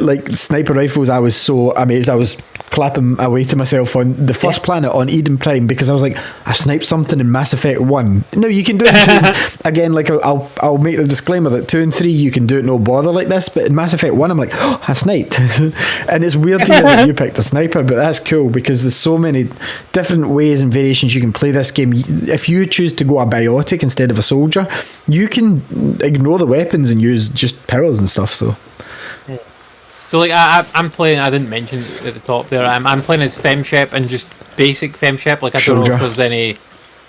like sniper rifles, I was so amazed. I was clapping away to myself on the first planet on Eden Prime because I was like, I sniped something in Mass Effect 1. No, you can do it again. Like I'll make the disclaimer that 2 and 3 you can do it no bother like this, but in Mass Effect 1 I'm like, oh, I sniped. And it's weird to hear that you picked a sniper, but that's cool because there's so many different ways and variations you can play this game. If you choose to go a biotic instead of a soldier, you can ignore the weapons and use just powers and stuff. So like I'm playing. I didn't mention it at the top there. I'm playing as FemShep and just basic FemShep. Like I don't know if there's any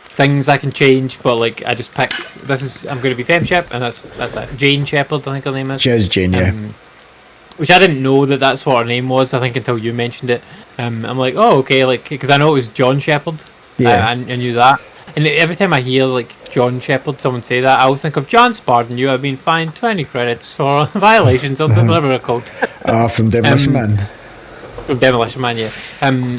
things I can change, but like I just picked. I'm going to be FemShep, and that's that. Jane Shepherd, I think her name is. She is Jane, yeah. Which I didn't know that's what her name was. I think until you mentioned it. I'm like, oh okay, like because I know it was John Shepherd. Yeah, I knew that. And every time I hear like John Shepherd, someone say that, I always think of John Spartan. You have been fined 20 credits for violations of whatever they're called. From Demolition Man. From Demolition Man, yeah.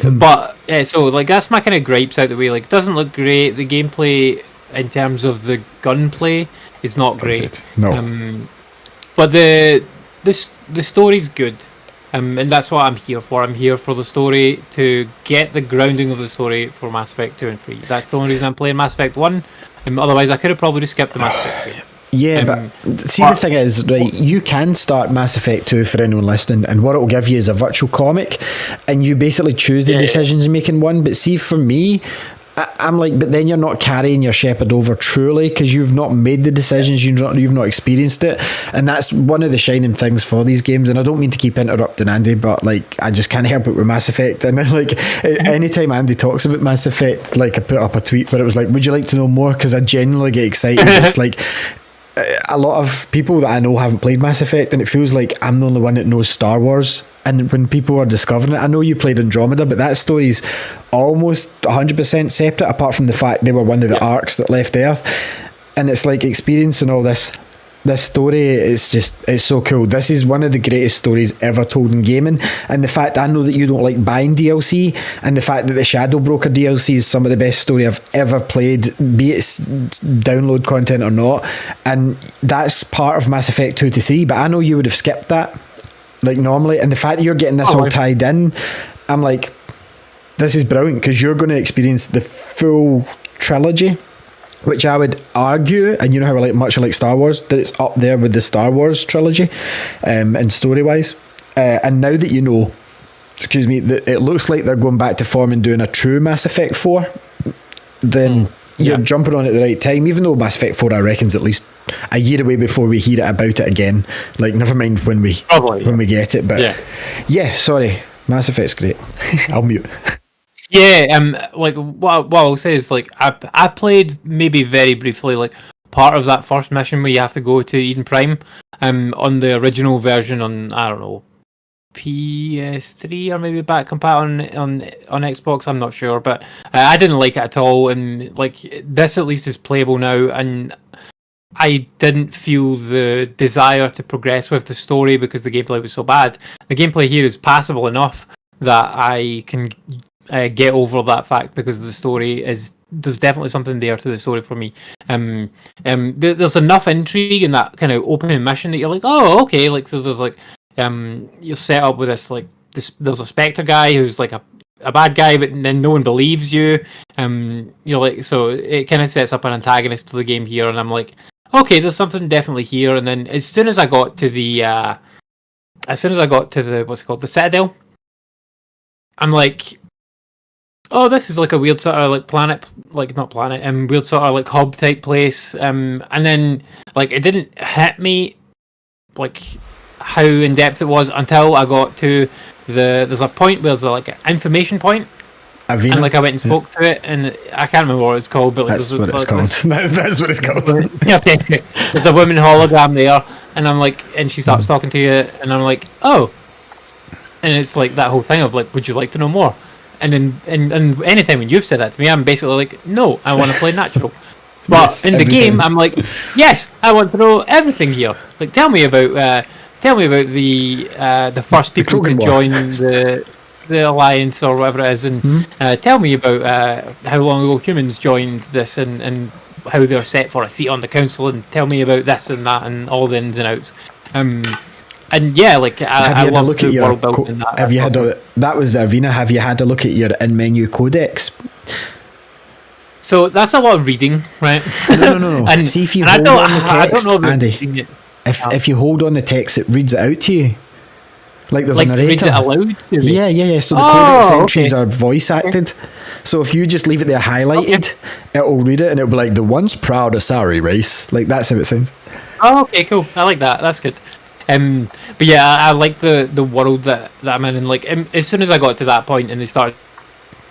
But so like that's my kind of gripes out the way. Like, it doesn't look great. The gameplay in terms of the gunplay is not great. No. But the story's good. And that's what I'm here for. I'm here for the story, to get the grounding of the story for Mass Effect 2 and 3. That's the only reason I'm playing Mass Effect 1. Otherwise, I could have probably just skipped the Mass Effect game. Yeah, but see, the thing is, right, you can start Mass Effect 2 for anyone listening, and what it will give you is a virtual comic, and you basically choose the decisions you make in one. But see, for me, I'm like, but then you're not carrying your Shepherd over truly because you've not made the decisions, you've not experienced it, and that's one of the shining things for these games. And I don't mean to keep interrupting Andy, but like I just can't help it with Mass Effect. And then, like anytime Andy talks about Mass Effect, like I put up a tweet where it was like, would you like to know more? Because I genuinely get excited. It's like a lot of people that I know haven't played Mass Effect, and it feels like I'm the only one that knows Star Wars. And when people are discovering it, I know you played Andromeda, but that story's almost 100% separate, apart from the fact they were one of the arcs that left Earth. And it's like experiencing all this story, it's so cool. This is one of the greatest stories ever told in gaming. And the fact I know that you don't like buying DLC, and the fact that the Shadow Broker DLC is some of the best story I've ever played, be it download content or not. And that's part of Mass Effect 2 to 3, but I know you would have skipped that. Like normally, and the fact that you're getting this all tied in, I'm like, this is brilliant because you're going to experience the full trilogy, which I would argue, and you know how much I like Star Wars, that it's up there with the Star Wars trilogy, and story wise. And now that you know excuse me, it looks like they're going back to form and doing a true Mass Effect 4, then you're jumping on at the right time, even though Mass Effect 4, I reckon's at least a year away before we hear it about it again. Like, never mind when we get it, but sorry, Mass Effect's great. I'll mute. Yeah, like what I'll say is, like, I played maybe very briefly, like, part of that first mission where you have to go to Eden Prime, on the original version on, I don't know, PS3 or maybe back compat on Xbox. I'm not sure, but I didn't like it at all. And like, this at least is playable now, and I didn't feel the desire to progress with the story because the gameplay was so bad. The gameplay here is passable enough that I can get over that fact, because the story is, there's definitely something there to the story for me. There's enough intrigue in that kind of opening mission that you're like, oh, okay, like, so there's like, you're set up with this, like, there's a Spectre guy who's like a bad guy, but then no one believes you. You're like, so it kind of sets up an antagonist to the game here, and I'm like, okay, there's something definitely here. And then as soon as I got to the what's it called, the Citadel, I'm like, oh, this is like a weird sort of like planet, like not planet, weird sort of like hub type place. And then like it didn't hit me like how in depth it was until I got to there's a point where there's like an information point. Avina? And like I went and spoke to it, and I can't remember what it's called, but like, that's what it's called. That's what it's called. Okay. There's a woman hologram there, and I'm like, and she starts talking to you, and I'm like, oh, and it's like that whole thing of like, would you like to know more? And then and anytime when you've said that to me, I'm basically like, no, I want to play natural. But yes, in the game, I'm like, yes, I want to know everything here. Like, tell me about the first people to join the Alliance or whatever it is, and tell me about how long ago humans joined this, and how they're set for a seat on the council, and tell me about this and that and all the ins and outs. And yeah, like I love the world building. That was the Avina. Have you had a look at your in-menu codex? So that's a lot of reading, right? No. And see, if you hold on the text, Andy, if you hold on the text, it reads it out to you. Like there's a narrator. Reads it aloud to me? Yeah. So the codex entries are voice acted. So if you just leave it there highlighted, it'll read it, and it'll be like, the once proud Asari race. Like, that's how it sounds. Oh, okay, cool. I like that. That's good. But yeah, I like the world that I'm in, and like as soon as I got to that point and they started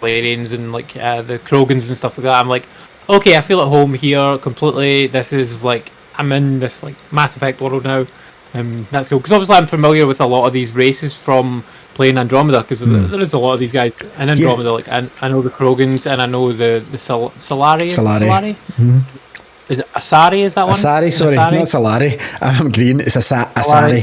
Valerians and like the Krogans and stuff like that, I'm like, okay, I feel at home here completely. This is like, I'm in this like Mass Effect world now. That's cool, because obviously I'm familiar with a lot of these races from playing Andromeda, because there is a lot of these guys in Andromeda. Yeah. Like I know the Krogans, and I know the Solari. Solari. Is it Asari? Is that one? Asari, sorry, not Solari. I'm green. It's Asari.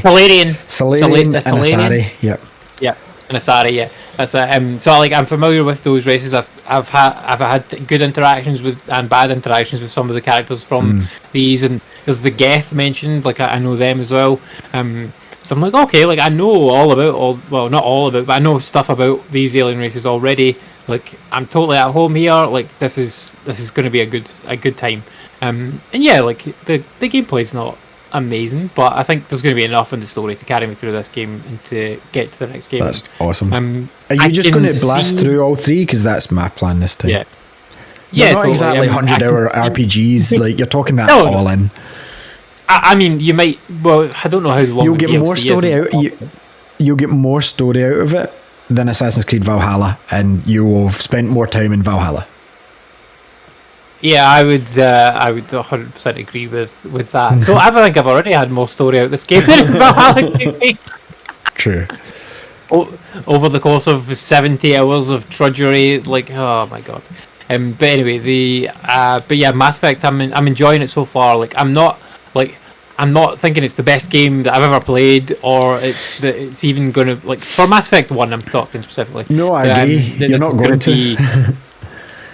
Solarian and Asari. Yep. Yeah, and Asari. Yeah, that's so like I'm familiar with those races. I've had good interactions with and bad interactions with some of the characters from these, and there's the Geth mentioned. Like I know them as well. So I'm like, okay, like I know not all about, but I know stuff about these alien races already. Like I'm totally at home here. Like this is going to be a good time. And yeah, like the gameplay's not amazing, but I think there's going to be enough in the story to carry me through this game and to get to the next game. That's awesome. Are you just going to blast through all three? Because that's my plan this time. Yeah, not totally. Exactly 100-hour RPGs. Like you're talking that all in. I mean, you might. Well, I don't know how long you'll get more story out. You'll get more story out of it than Assassin's Creed Valhalla, and you will have spent more time in Valhalla. Yeah, I would 100% agree with that. So I think I've already had more story out this game than Valhalla. True. Over the course of 70 hours of trudgery, like, oh my god. But anyway, but yeah, Mass Effect, I'm enjoying it so far. Like, I'm not thinking it's the best game that I've ever played, or it's even going to, like, for Mass Effect 1, I'm talking specifically. No, I agree. You're not going to.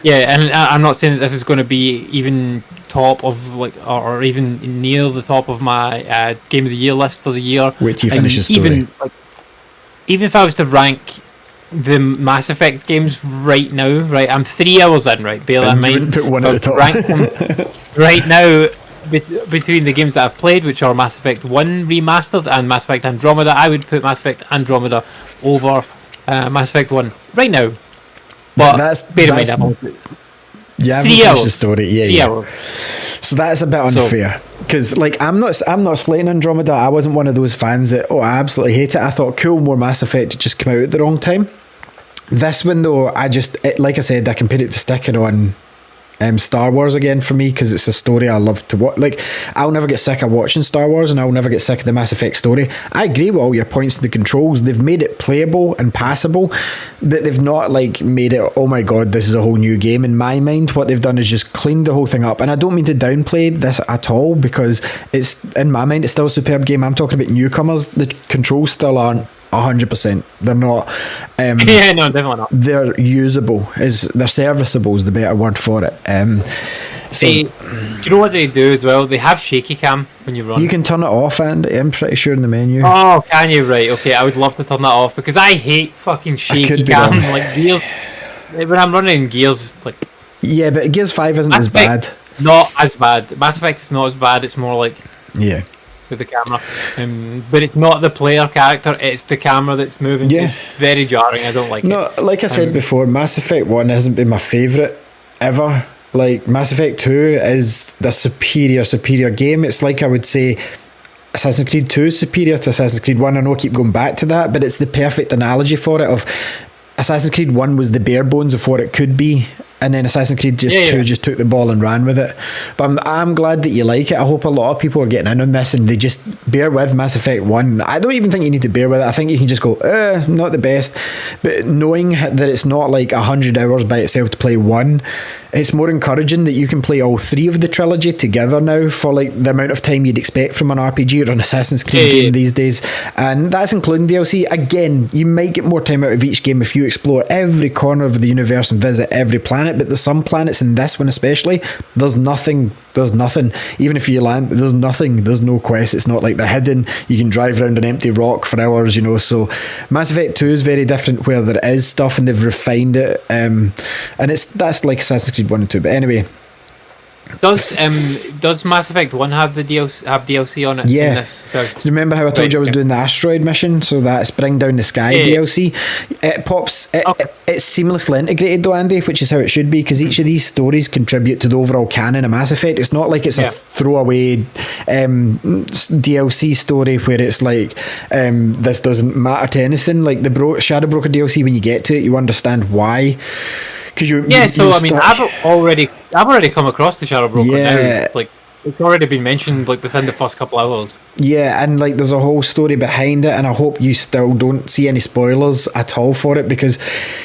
Yeah, and I'm not saying that this is going to be even top of, like, or even near the top of my Game of the Year list for the year. Wait till you finish the story. Even if I was to rank the Mass Effect games right now, right, I'm 3 hours in, right, bear that in mind. Put one at the top. Rank them right now between the games that I've played, which are Mass Effect 1 Remastered and Mass Effect Andromeda, I would put Mass Effect Andromeda over Mass Effect 1 right now. But bear in mind, you haven't 3 finished hours. the story. Yeah, 3 yeah. hours. So that's a bit unfair because, like, I'm not slating Andromeda. I wasn't one of those fans that I absolutely hate it. I thought cool, more Mass Effect had just come out at the wrong time. This one though, like I said, I compare it to sticking on Star Wars again for me because it's a story I love to watch. Like, I'll never get sick of watching Star Wars, and I'll never get sick of the Mass Effect story. I agree with all your points to the controls. They've made it playable and passable, but they've not like made it, oh my god, this is a whole new game. In my mind, what they've done is just cleaned the whole thing up. And I don't mean to downplay this at all, because it's, in my mind, it's still a superb game. I'm talking about newcomers. The controls still aren't 100%. They're not. Yeah, no, definitely not. They're usable. They're serviceable is the better word for it. So do you know what they do as well? They have shaky cam when you run. you can turn it off, and I'm pretty sure in the menu. Oh, can you? Right. Okay, I would love to turn that off because I hate fucking shaky could be cam. wrong. Like Gears, when I'm running in Gears, like Yeah, but Gears 5 isn't Mass as Effect, bad. not as bad. Mass Effect is not as bad. It's more like Yeah. with the camera, but it's not the player character. It's the camera that's moving. Yeah. It's very jarring. I don't like it. No, like I said before, Mass Effect 1 hasn't been my favourite ever. Like, Mass Effect 2 is the superior game. It's like I would say Assassin's Creed 2 is superior to Assassin's Creed 1. I know I keep going back to that, but it's the perfect analogy for it. Of Assassin's Creed 1 was the bare bones of what it could be, and then Assassin's Creed 2 just took the ball and ran with it. But I'm glad that you like it. I hope a lot of people are getting in on this and they just bear with Mass Effect 1. I don't even think you need to bear with it. I think you can just go, not the best. But knowing that it's not like 100 hours by itself to play one, it's more encouraging that you can play all three of the trilogy together now for like the amount of time you'd expect from an RPG or an Assassin's Creed game these days. And that's including DLC. Again, you might get more time out of each game if you explore every corner of the universe and visit every planet, but there's some planets, in this one especially, there's nothing. Even if you land, there's nothing. There's no quest. It's not like they're hidden. You can drive around an empty rock for hours, So Mass Effect 2 is very different, where there is stuff and they've refined it. And that's like Assassin's Creed 1 and 2. But anyway, Does Mass Effect 1 have the DLC on it? Yeah. In this version? So remember how I told you I was doing the asteroid mission? So that's Bring Down the Sky DLC. It pops. It's seamlessly integrated though, Andy, which is how it should be, because each of these stories contribute to the overall canon of Mass Effect. It's not like it's a throwaway DLC story where it's like this doesn't matter to anything. Like the Shadow Broker DLC, when you get to it, you understand why. I've already come across the Shadow Broker now. Like, it's already been mentioned like within the first couple hours. Yeah, and like there's a whole story behind it, and I hope you still don't see any spoilers at all for it, because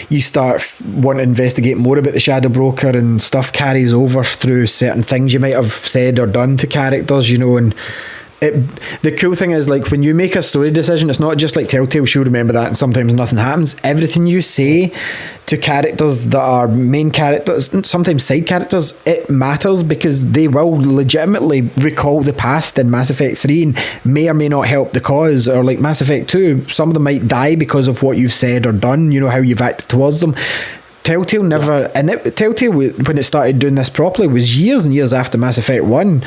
you start wanting to investigate more about the Shadow Broker, and stuff carries over through certain things you might have said or done to characters, and the cool thing is, like, when you make a story decision, it's not just like Telltale, she'll remember that and sometimes nothing happens. Everything you say to characters that are main characters, sometimes side characters, it matters, because they will legitimately recall the past in Mass Effect 3 and may or may not help the cause. Or like Mass Effect 2, some of them might die because of what you've said or done, how you've acted towards them. Telltale never, and Telltale, when it started doing this properly, was years and years after Mass Effect 1.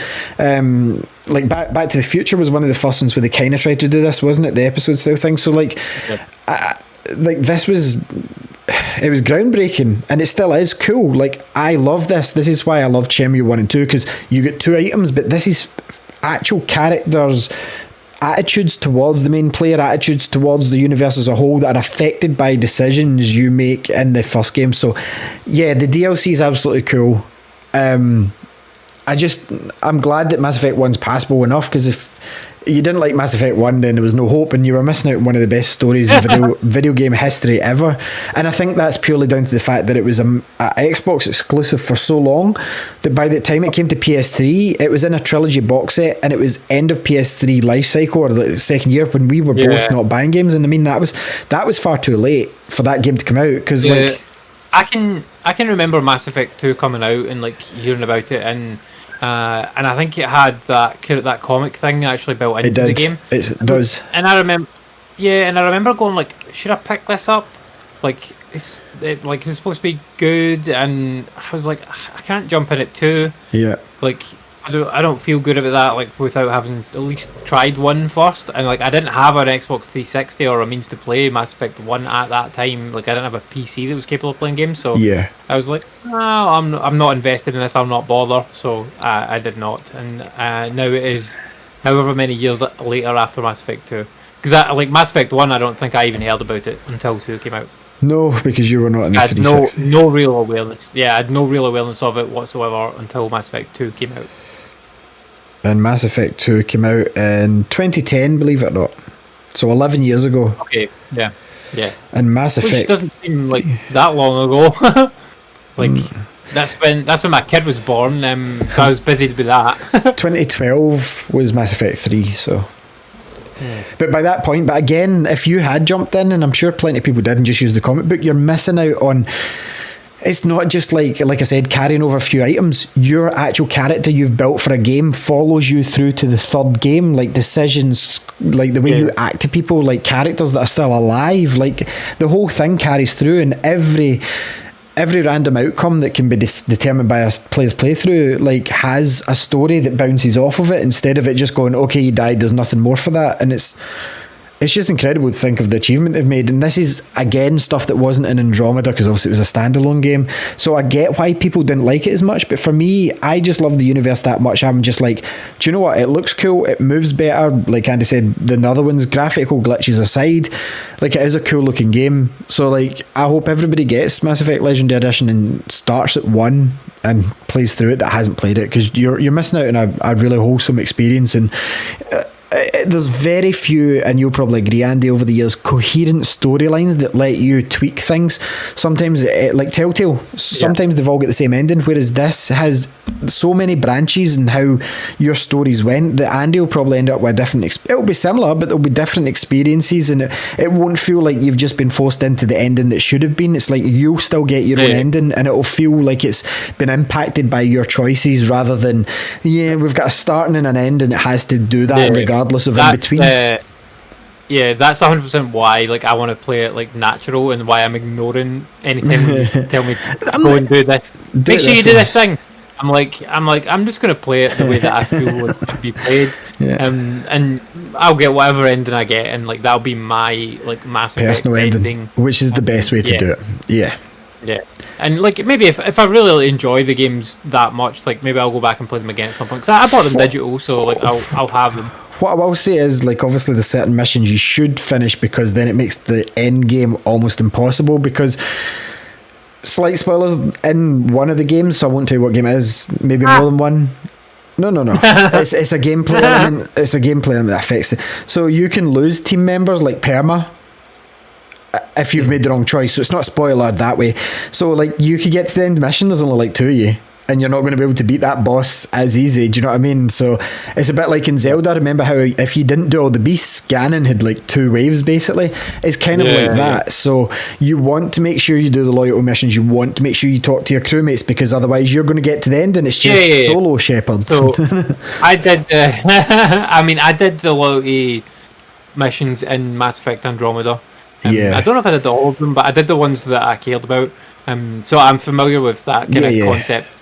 Like Back to the Future was one of the first ones where they kind of tried to do this, wasn't it? The episode style thing. So like, this was, it was groundbreaking, and it still is cool. Like, I love this. This is why I loved Shenmue 1 and 2, because you get two items, but this is actual characters' attitudes towards the main player, attitudes towards the universe as a whole, that are affected by decisions you make in the first game. So yeah, the DLC is absolutely cool. I'm glad that Mass Effect 1's passable enough, because if you didn't like Mass Effect 1, then there was no hope, and you were missing out on one of the best stories in video game history ever. And I think that's purely down to the fact that it was a Xbox exclusive for so long that by the time it came to PS3, it was in a trilogy box set, and it was end of PS3 life cycle, or the second year, when we were both not buying games. And I mean, that was far too late for that game to come out, because like, I can remember Mass Effect 2 coming out and like hearing about it, and I think it had that comic thing actually built into the game. It does. And I remember going like, should I pick this up? Like, it's supposed to be good, and I was like, I can't jump in it too. Yeah. Like, I don't feel good about that, like, without having at least tried one first. And like, I didn't have an Xbox 360 or a means to play Mass Effect 1 at that time. Like, I didn't have a PC that was capable of playing games, so Yeah. I was like, no, I'm not invested in this. I'll not bother. So I did not. And now it is, however many years later after Mass Effect 2, because like Mass Effect 1, I don't think I even heard about it until 2 came out. No, because you were not in the I had 360. no real awareness. Yeah, I had no real awareness of it whatsoever until Mass Effect 2 came out. And Mass Effect 2 came out in 2010, believe it or not. So 11 years ago. Okay, yeah. And Mass Effect... Which doesn't seem like that long ago. Like, that's when my kid was born, so I was busy to be that. 2012 was Mass Effect 3, so... But by that point, but again, if you had jumped in, and I'm sure plenty of people did and just used the comic book, you're missing out on... It's not just like I said, carrying over a few items. Your actual character you've built for a game follows you through to the third game, like decisions, like the way you act to people, like characters that are still alive, like the whole thing carries through, and every random outcome that can be determined by a player's playthrough, like, has a story that bounces off of it, instead of it just going, okay, you died, there's nothing more for that. And it's just incredible to think of the achievement they've made. And this is, again, stuff that wasn't in Andromeda, because obviously it was a standalone game. So I get why people didn't like it as much. But for me, I just love the universe that much. I'm just like, do you know what? It looks cool. It moves better, like Andy said, than the other ones. Graphical glitches aside, like, it is a cool looking game. So, like, I hope everybody gets Mass Effect Legendary Edition and starts at 1 and plays through it that hasn't played it, because you're missing out on a really wholesome experience. And there's very few, and you'll probably agree, Andy, over the years, coherent storylines that let you tweak things. Sometimes, like Telltale, sometimes they've all got the same ending, whereas this has so many branches and how your stories went that Andy will probably end up with a different... It'll be similar, but there'll be different experiences, and it won't feel like you've just been forced into the ending that should have been. It's like you'll still get your own ending, and it'll feel like it's been impacted by your choices, rather than, we've got a starting and an end, and it has to do that regardless of in between. That's 100% why, like, I want to play it like natural, and why I'm ignoring anytime when you tell me go and do this. Make sure you do this thing. I'm just gonna play it the way that I feel it should be played. And I'll get whatever ending I get, and like that'll be my like Mass Effect personal ending, which is the best way to do it. Yeah. And like, maybe if I really enjoy the games that much, like, maybe I'll go back and play them again at some point, because I bought them digital, so like I'll have them. What I will say is, like, obviously there's certain missions you should finish, because then it makes the end game almost impossible, because slight spoilers in one of the games, so I won't tell you what game it is, maybe more than one. No. It's a gameplay element. It's a gameplay element that affects it. So you can lose team members, like perma, if you've made the wrong choice. So it's not a spoiler that way. So, like, you could get to the end mission, there's only like 2 of you, and you're not going to be able to beat that boss as easy. Do you know what I mean? So it's a bit like in Zelda. Remember how if you didn't do all the beasts, Ganon had like 2 waves basically? It's kind of like that. So you want to make sure you do the loyalty missions. You want to make sure you talk to your crewmates, because otherwise you're going to get to the end and it's just solo shepherds. So I did I did the loyalty missions in Mass Effect Andromeda. I don't know if I did all of them, but I did the ones that I cared about. So I'm familiar with that kind of concept.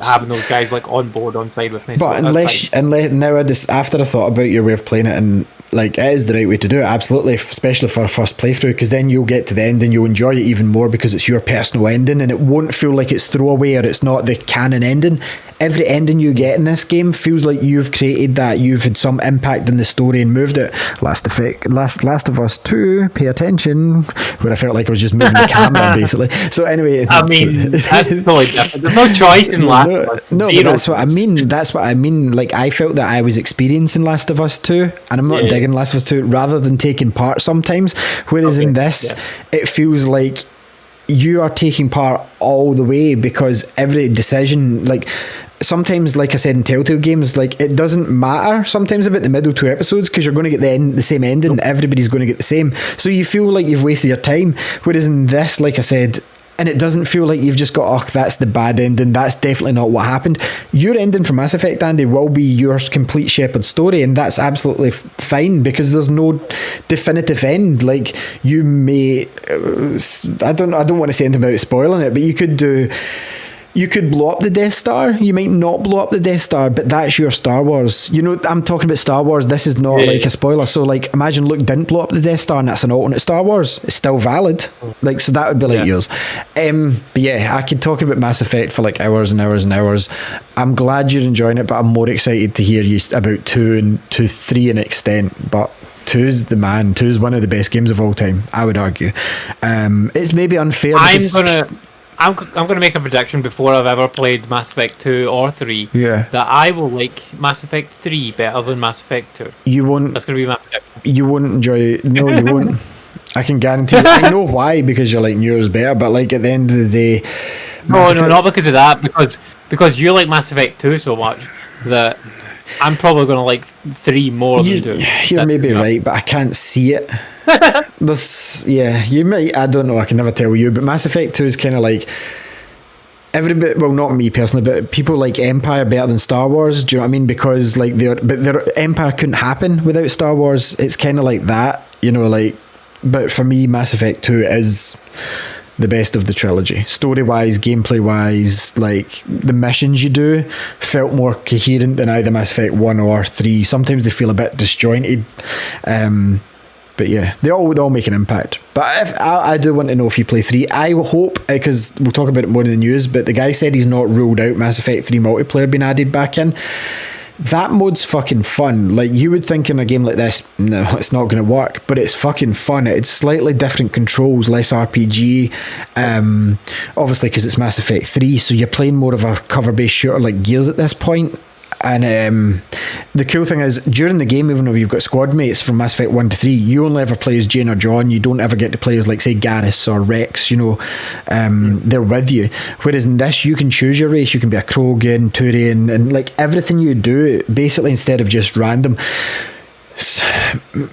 Having those guys like on board on side with me. But so now after I thought about your way of playing it, and like, it is the right way to do it, absolutely, especially for a first playthrough, because then you'll get to the end and you'll enjoy it even more, because it's your personal ending, and it won't feel like it's throwaway or it's not the canon ending. Every ending you get in this game feels like you've created that, you've had some impact in the story and moved it. Last of Us 2, pay attention, where I felt like I was just moving the camera basically. So anyway, I mean, that's totally different. There's no choice in Last of Us. No, but that's what I mean. That's what I mean. Like, I felt that I was experiencing Last of Us 2, and I'm not digging Last of Us 2, rather than taking part sometimes. Whereas in this, it feels like you are taking part all the way, because every decision, like, sometimes, like I said in Telltale games, like, it doesn't matter sometimes about the middle 2 episodes, because you're going to get the same ending. Nope. Everybody's going to get the same, so you feel like you've wasted your time. Whereas in this, like I said, and it doesn't feel like you've just got, that's the bad ending, that's definitely not what happened. Your ending for Mass Effect, Andy, will be your complete Shepard story, and that's absolutely fine, because there's no definitive end. Like, you may I don't want to say anything about spoiling it, but you could do You could blow up the Death Star. You might not blow up the Death Star, but that's your Star Wars. You know, I'm talking about Star Wars. This is not like a spoiler. So, like, imagine Luke didn't blow up the Death Star and that's an alternate Star Wars. It's still valid. Like, so that would be like yours. But yeah, I could talk about Mass Effect for like hours and hours and hours. I'm glad you're enjoying it, but I'm more excited to hear you about 2 and 3 in extent. But 2's the man. 2's one of the best games of all time, I would argue. It's maybe unfair. I'm gonna make a prediction before I've ever played Mass Effect 2 or 3. Yeah. That I will like Mass Effect 3 better than Mass Effect 2. You won't. That's gonna be my prediction. You won't enjoy it. No, you won't. I can guarantee it. I know why, because you're like yours better, but like at the end of the day... No, not because of that, because you like Mass Effect 2 so much that I'm probably going to like 3 more than you do. You're maybe right, but I can't see it. You might, I don't know, I can never tell you, but Mass Effect 2 is kind of like... Everybody, well, not me personally, but people like Empire better than Star Wars. Do you know what I mean? Because like their Empire couldn't happen without Star Wars. It's kind of like that, you know, like... But for me, Mass Effect 2 is the best of the trilogy. Story-wise, gameplay-wise, like, the missions you do felt more coherent than either Mass Effect 1 or 3. Sometimes they feel a bit disjointed. But yeah, they all make an impact. But if I do want to know if you play 3. I hope, because we'll talk about it more in the news, but the guy said he's not ruled out Mass Effect 3 multiplayer being added back in. That mode's fucking fun. Like, you would think in a game like this, no, it's not going to work, but it's fucking fun. It's slightly different controls, less RPG, obviously because it's Mass Effect 3, so you're playing more of a cover-based shooter like Gears at this point. And the cool thing is, during the game, even though you've got squad mates from Mass Effect 1 to 3, you only ever play as Jane or John. You don't ever get to play as, like, say, Garrus or Rex, you know. They're with you. Whereas in this, you can choose your race. You can be a Krogan, Turian, and, like, everything you do, basically, instead of just random.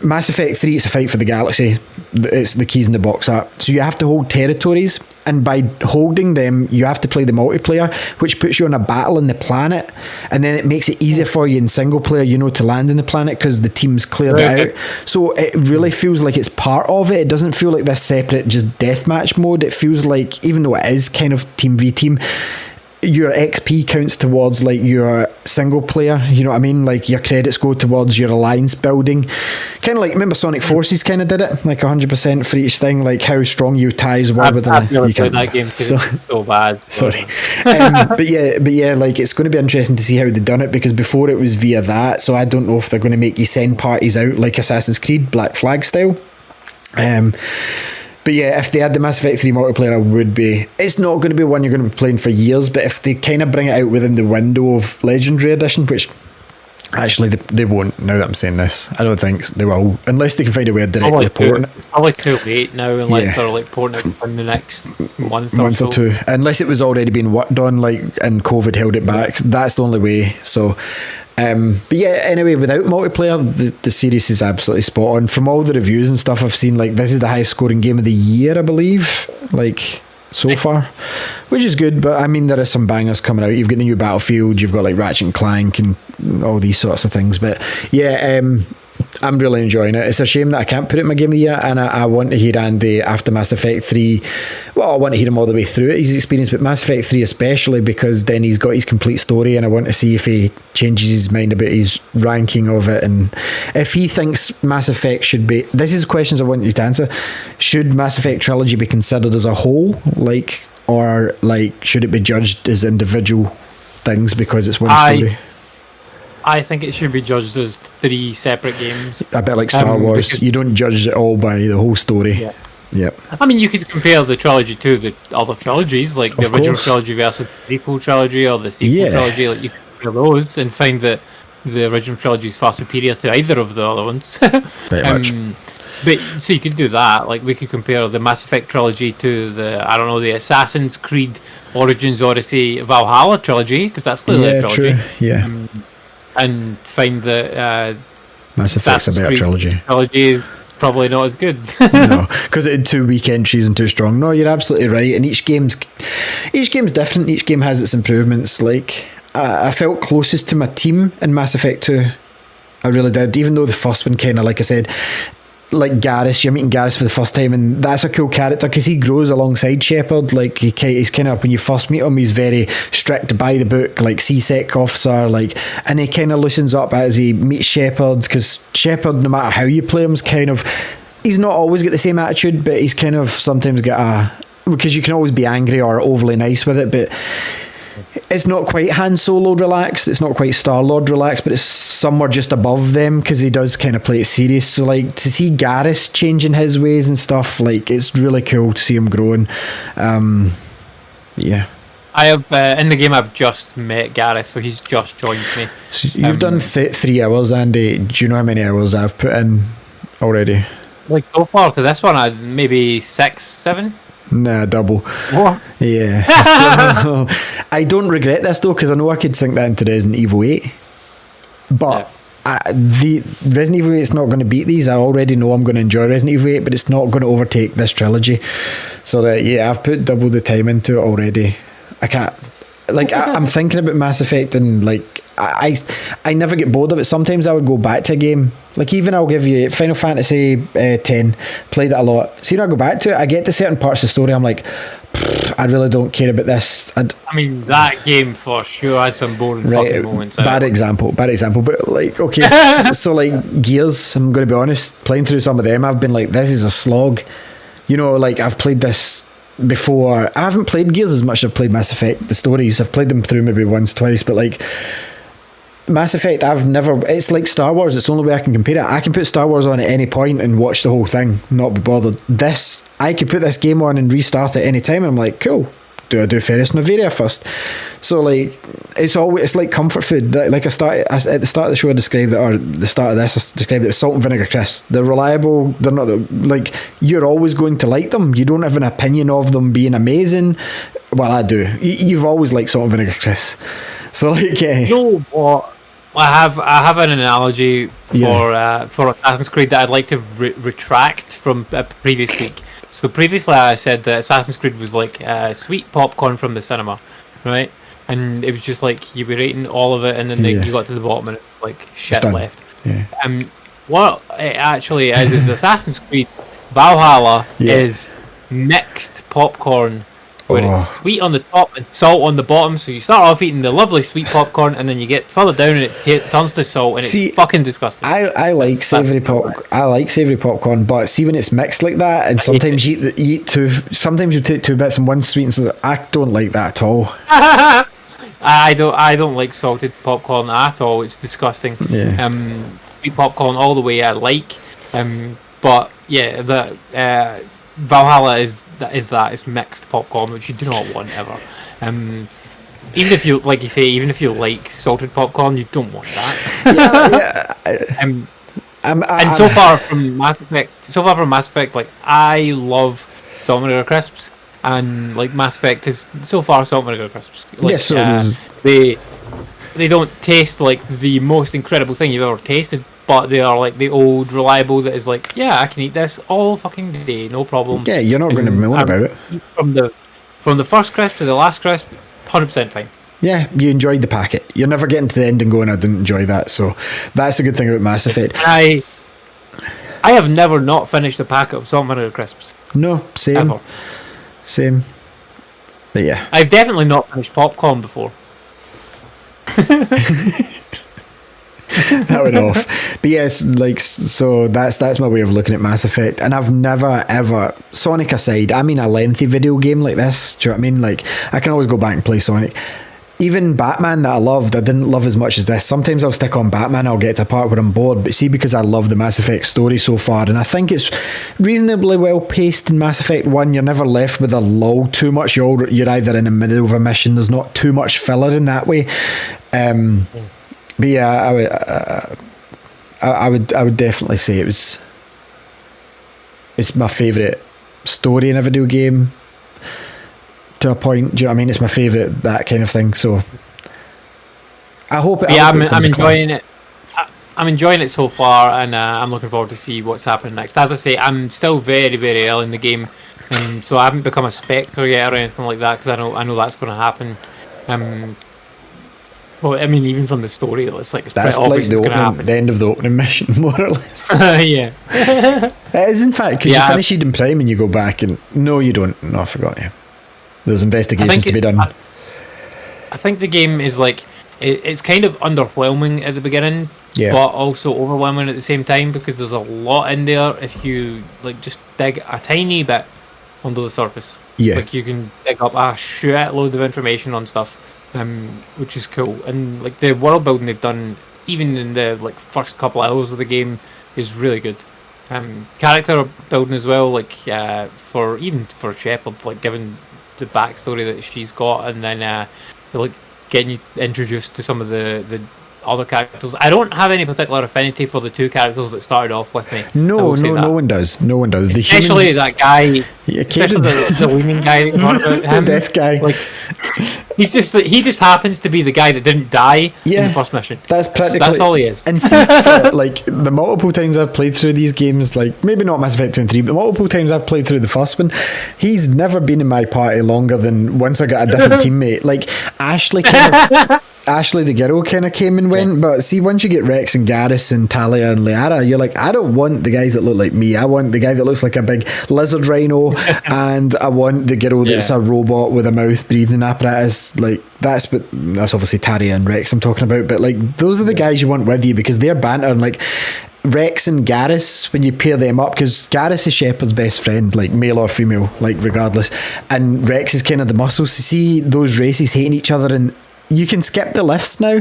Mass Effect 3, it's a fight for the galaxy. It's the keys in the box art. So you have to hold territories, and by holding them, you have to play the multiplayer, which puts you on a battle on the planet, and then it makes it easier for you in single player, you know, to land in the planet because the team's cleared it out. So it really feels like it's part of it. It doesn't feel like this separate just deathmatch mode. It feels like, even though it is kind of team v team, your XP counts towards like your single player, you know what I mean? Like your credits go towards your alliance building. Kind of like, remember Sonic Forces kind of did it? Like 100% for each thing, like how strong your ties were with I've never played that game because it's so bad. Sorry. But yeah, like it's going to be interesting to see how they've done it, because before it was via that, so I don't know if they're going to make you send parties out like Assassin's Creed, Black Flag style. But yeah, if they had the Mass Effect 3 multiplayer, I would be... It's not going to be one you're going to be playing for years, but if they kind of bring it out within the window of Legendary Edition, which actually they won't, now that I'm saying this. I don't think they will, unless they can find a way of directly porting it. It's probably too late now, unless they're like porting it in the next month or two. Unless it was already being worked on, like, and COVID held it back. That's the only way, so... but yeah, anyway, without multiplayer, the series is absolutely spot on. From all the reviews and stuff I've seen, like, this is the highest scoring game of the year, I believe, like, so far, which is good. But I mean, there are some bangers coming out. You've got the new Battlefield, you've got like Ratchet and Clank and all these sorts of things. But yeah, I'm really enjoying it. It's a shame that I can't put it in my game of the year, and I want to hear Andy after Mass Effect 3. Well, I want to hear him all the way through it, his experience, but Mass Effect 3 especially, because then he's got his complete story, and I want to see if he changes his mind about his ranking of it, and if he thinks Mass Effect should be... This is questions I want you to answer. Should Mass Effect trilogy be considered as a whole, like, or like should it be judged as individual things because it's one story? I think it should be judged as 3 separate games. A bit like Star Wars. You don't judge it all by the whole story. Yeah. Yep. I mean, you could compare the trilogy to the other trilogies, like the original trilogy versus the sequel trilogy or the sequel trilogy. Like, you could compare those and find that the original trilogy is far superior to either of the other ones. Very much. But so you could do that. Like, we could compare the Mass Effect trilogy to the Assassin's Creed Origins Odyssey Valhalla trilogy, because that's clearly a trilogy. True. Yeah. And find that Mass Effect's a better trilogy. Trilogy is probably not as good. No, because it had 2 weak entries and 2 strong. No, you're absolutely right. And each game's different. Each game has its improvements. Like, I felt closest to my team in Mass Effect 2. I really did. Even though the first one kind of, like I said, like Garrus, you're meeting Garrus for the first time, and that's a cool character because he grows alongside Shepard. Like he's kind of, when you first meet him, he's very strict by the book, like CSEC officer, like, and he kind of loosens up as he meets Shepard, because Shepard, no matter how you play him, is kind of, he's not always got the same attitude, but he's kind of sometimes got because you can always be angry or overly nice with it, but it's not quite Han Solo relaxed, it's not quite Star-Lord relaxed, but it's somewhere just above them, because he does kind of play it serious. So like, to see Garrus changing his ways and stuff, like, it's really cool to see him growing. Yeah, I have in the game I've just met Garrus, so he's just joined me. So you've done 3 hours, Andy. Do you know how many hours I've put in already? Like, so far to this one, I'd maybe 6, 7. Nah, double. What? Yeah. So, I don't regret this though, because I know I could sink that into Resident Evil 8. But the Resident Evil 8 is not going to beat these. I already know I'm going to enjoy Resident Evil 8, but it's not going to overtake this trilogy. So that, yeah, I've put double the time into it already. I can't. Like, I'm thinking about Mass Effect, and like, I never get bored of it. Sometimes I would go back to a game. Like, even I'll give you Final Fantasy 10, played it a lot. See, when I go back to it, I get to certain parts of the story, I'm like, I really don't care about this. I mean, that game for sure has some boring fucking moments. Bad example. But like, okay, so like Gears, I'm going to be honest, playing through some of them, I've been like, this is a slog. You know, like, I've played this before. I haven't played Gears as much as I've played Mass Effect. The stories, I've played them through maybe once, twice, but like, Mass Effect, I've never, it's like Star Wars, it's the only way I can compare it. I can put Star Wars on at any point and watch the whole thing, not be bothered. This, I could put this game on and restart at any time, and I'm like, cool, do I do Ferris Novaria first? So like, it's like comfort food. Like at the start of the show I described it, or the start of this I described it as salt and vinegar crisps. They're reliable, they're not, like, you're always going to like them. You don't have an opinion of them being amazing. Well, I do. You've always liked salt and vinegar crisps. So like, you know what? I have an analogy for Assassin's Creed that I'd like to retract from a previous week. So previously I said that Assassin's Creed was like sweet popcorn from the cinema, right? And it was just like you were eating all of it, and then you got to the bottom and it was like shit left. Yeah. What it actually is Assassin's Creed Valhalla is mixed popcorn, where it's sweet on the top and salt on the bottom. So you start off eating the lovely sweet popcorn, and then you get further down and it turns to salt, and it's fucking disgusting. I like savoury popcorn. I like savoury popcorn, but see, when it's mixed like that, and sometimes you eat two. Sometimes you take 2 bits and one sweet, and so I don't like that at all. I don't like salted popcorn at all. It's disgusting. Yeah. Sweet popcorn all the way I like. But yeah, the Valhalla is it's mixed popcorn, which you do not want ever. Even if you, like you say, even if you like salted popcorn, you don't want that. And so far from Mass Effect, like, I love salt and vinegar crisps, and like Mass Effect is so far salt and vinegar crisps. Like, they don't taste like the most incredible thing you've ever tasted, but they are like the old reliable that is like, yeah, I can eat this all fucking day, no problem. Yeah, you're not going to moan about it. From the first crisp to the last crisp, 100% fine. Yeah, you enjoyed the packet. You're never getting to the end and going, I didn't enjoy that. So that's the good thing about Mass Effect. I have never not finished a packet of salt and vinegar crisps. No, same. Ever. Same. But yeah. I've definitely not finished popcorn before. That went off. But yes, like, so that's my way of looking at Mass Effect. And I've never ever, Sonic aside, I mean a lengty video game like this, do you know what I mean? Like, I can always go back and play Sonic. Even Batman that I loved, I didn't love as much as this. Sometimes I'll stick on Batman, I'll get to a part where I'm bored, but see, because I love the Mass Effect story so far, and I think it's reasonably well paced in Mass Effect 1, you're never left with a lull too much. You're either in the middle of a mission, there's not too much filler in that way. But yeah, I would definitely say it's my favourite story in a video game, to a point. Do you know what I mean? It's my favourite, that kind of thing. So I hope it. Yeah, I'm enjoying it. I'm enjoying it so far, and I'm looking forward to see what's happening next. As I say, I'm still very, very early in the game, and so I haven't become a Spectre yet or anything like that, because I know that's going to happen. Well, I mean, even from the story, it's like it's That's pretty like obvious it's going to happen. the end of the opening mission, more or less. Yeah. It is, in fact, because Yeah, you finish Eden Prime and you go back and... No, you don't. No, I forgot you. There's investigations to be done. I think the game is like... It's kind of underwhelming at the beginning, but also overwhelming at the same time, because there's a lot in there if you like just dig a tiny bit under the surface. Yeah. Like you can dig up a shitload of information on stuff, which is cool. And like the world building they've done, even in the like first couple hours of the game, is really good. Character building as well, like for Shepard, like given the backstory that she's got, and then like getting you introduced to some of the other characters. I don't have any particular affinity for the two characters that started off with me. No one does. No one does. Especially that guy, especially the leaning guy that you talked about. Him, this guy. Like, he just happens to be the guy that didn't die in the first mission. That's all he is. And see, for, like the multiple times I've played through these games, like maybe not Mass Effect 2 and 3, but multiple times I've played through the first one, he's never been in my party longer than once I got a different teammate. Like Ashley the girl kind of came and went, but see, once you get Rex and Garrus and Talia and Liara, you're like, I don't want the guys that look like me. I want the guy that looks like a big lizard rhino, and I want the girl that's a robot with a mouth breathing apparatus. Like that's obviously Talia and Rex I'm talking about, but like those are the guys you want with you, because they're banter. And like Rex and Garrus, when you pair them up, because Garrus is Shepard's best friend, like male or female, like regardless, and Rex is kind of the muscles. See those races hating each other, and you can skip the lifts now,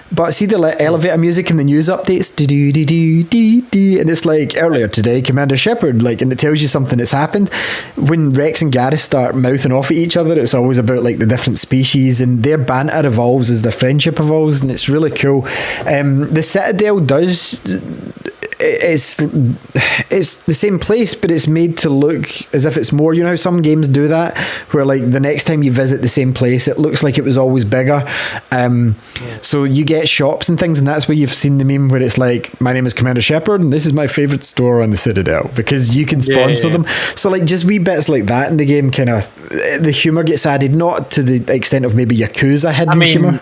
but see the elevator music in the news updates, and it's like earlier today, Commander Shepard, like, and it tells you something that's happened. When Rex and Garrus start mouthing off at each other, it's always about like the different species, and their banter evolves as their friendship evolves, and it's really cool. The Citadel does. It's the same place, but it's made to look as if it's more, you know how some games do that, where like the next time you visit the same place it looks like it was always bigger. So you get shops and things, and that's where you've seen the meme where it's like, my name is Commander Shepard and this is my favourite store on the Citadel, because you can sponsor them. So like just wee bits like that in the game, kind of the humour gets added, not to the extent of maybe Yakuza hidden humour.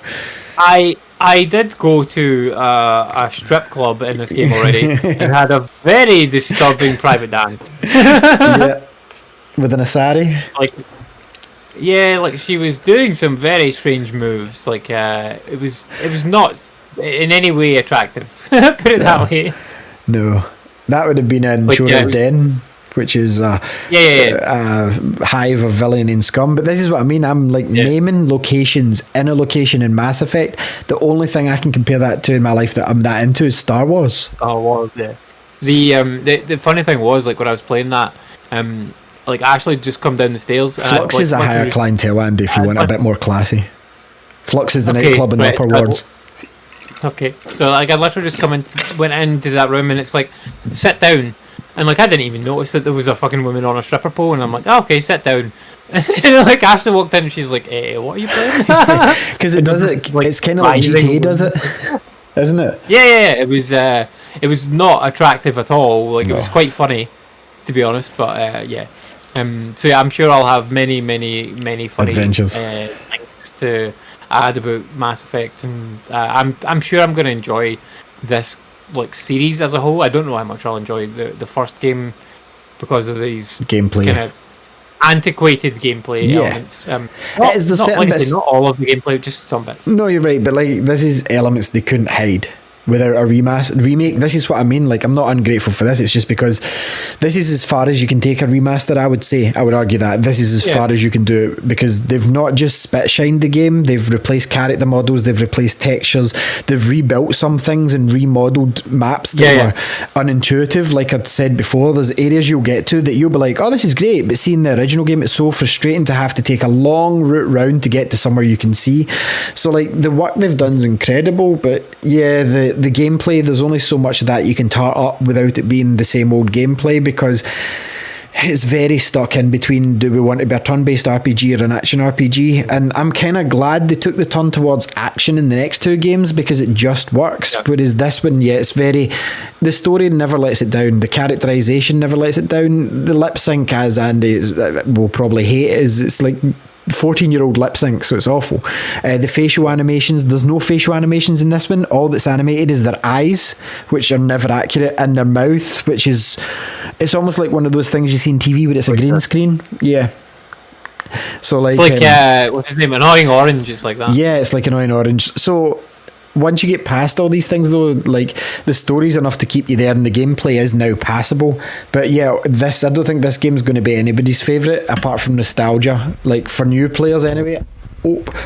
I did go to a strip club in this game already and had a very disturbing private dance. With an Asari. Like she was doing some very strange moves. Like it was not in any way attractive. Put it that way. No, that would have been in Shora's Den, which is a hive of villain and scum. But this is what I mean. I'm like naming locations in a location in Mass Effect. The only thing I can compare that to in my life that I'm that into is Star Wars. Star Wars, yeah. The funny thing was, like when I was playing that, like Ashley just come down the stairs. Flux is a higher clientele, Andy, if you want a bit more classy. Flux is the nightclub in the upper wards. Okay, so like I literally just went into that room, and it's like, sit down. And like I didn't even notice that there was a fucking woman on a stripper pole, and I'm like, okay, sit down. And like Ashley walked in, and she's like, what are you playing? Because it does it. Like, it's kind of like GTA does it, isn't it? Yeah. It was not attractive at all. Like it was quite funny, to be honest. But so yeah, I'm sure I'll have many funny adventures things to add about Mass Effect, and I'm sure I'm going to enjoy this like series as a whole. I don't know how much I'll enjoy the first game because of these gameplay kind of antiquated gameplay elements. It is the certain bits, not all of the gameplay, just some bits. No, you're right, but like this is elements they couldn't hide without a remake. This is what I mean. Like, I'm not ungrateful for this. It's just because this is as far as you can take a remaster. I would argue that this is as far as you can do it, because they've not just spit shined the game. They've replaced character models. They've replaced textures. They've rebuilt some things and remodeled maps that were unintuitive. Like I'd said before, there's areas you'll get to that you'll be like, oh, this is great, but seeing the original game, it's so frustrating to have to take a long route round to get to somewhere you can see. So like the work they've done is incredible, but the gameplay, there's only so much of that you can tart up without it being the same old gameplay, because it's very stuck in between, do we want to be a turn-based RPG or an action RPG? And I'm kind of glad they took the turn towards action in the next two games, because it just works. Whereas this one, it's very, the story never lets it down, the characterization never lets it down, the lip sync, as Andy will probably hate, is it's like 14-year-old lip sync, so it's awful. The facial animations, there's no facial animations in this one. All that's animated is their eyes, which are never accurate, and their mouth, which is, it's almost like one of those things you see in TV where it's a green screen. Yeah. So like, it's like what's his name? Annoying Orange. It's like that. Yeah, it's like Annoying Orange. So once you get past all these things, though, like the story's enough to keep you there, and the gameplay is now passable. But yeah, I don't think this game's going to be anybody's favourite apart from nostalgia. Like for new players, anyway.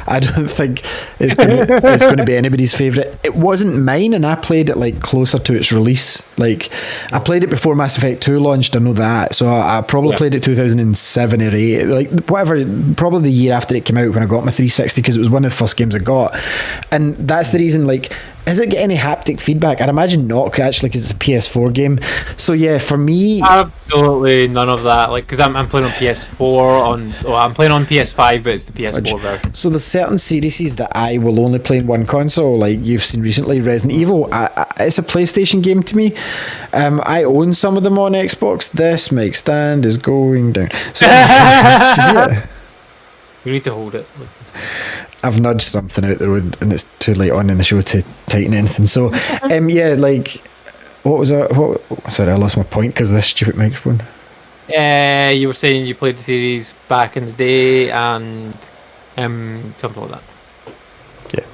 I don't think it's going to be anybody's favourite. It wasn't mine, and I played it like closer to its release. Like I played it before Mass Effect 2 launched, I know that. So I probably played it 2007 or 8, like whatever, probably the year after it came out when I got my 360, because it was one of the first games I got. And that's the reason, like, does it get any haptic feedback? I'd imagine not, actually, because it's a PS4 game. So yeah, for me, absolutely none of that. Like, because I'm playing on PS4 I'm playing on PS5, but it's the PS4 version. So there's certain series that I will only play in one console, like you've seen recently, Resident Evil. It's a PlayStation game to me. I own some of them on Xbox. This mic stand is going down. So, do you see it? You need to hold it. I've nudged something out the road, and it's too late on in the show to tighten anything. So, yeah, like, what was that? Sorry, I lost my point because of this stupid microphone. You were saying you played the series back in the day, and something like that. Yeah.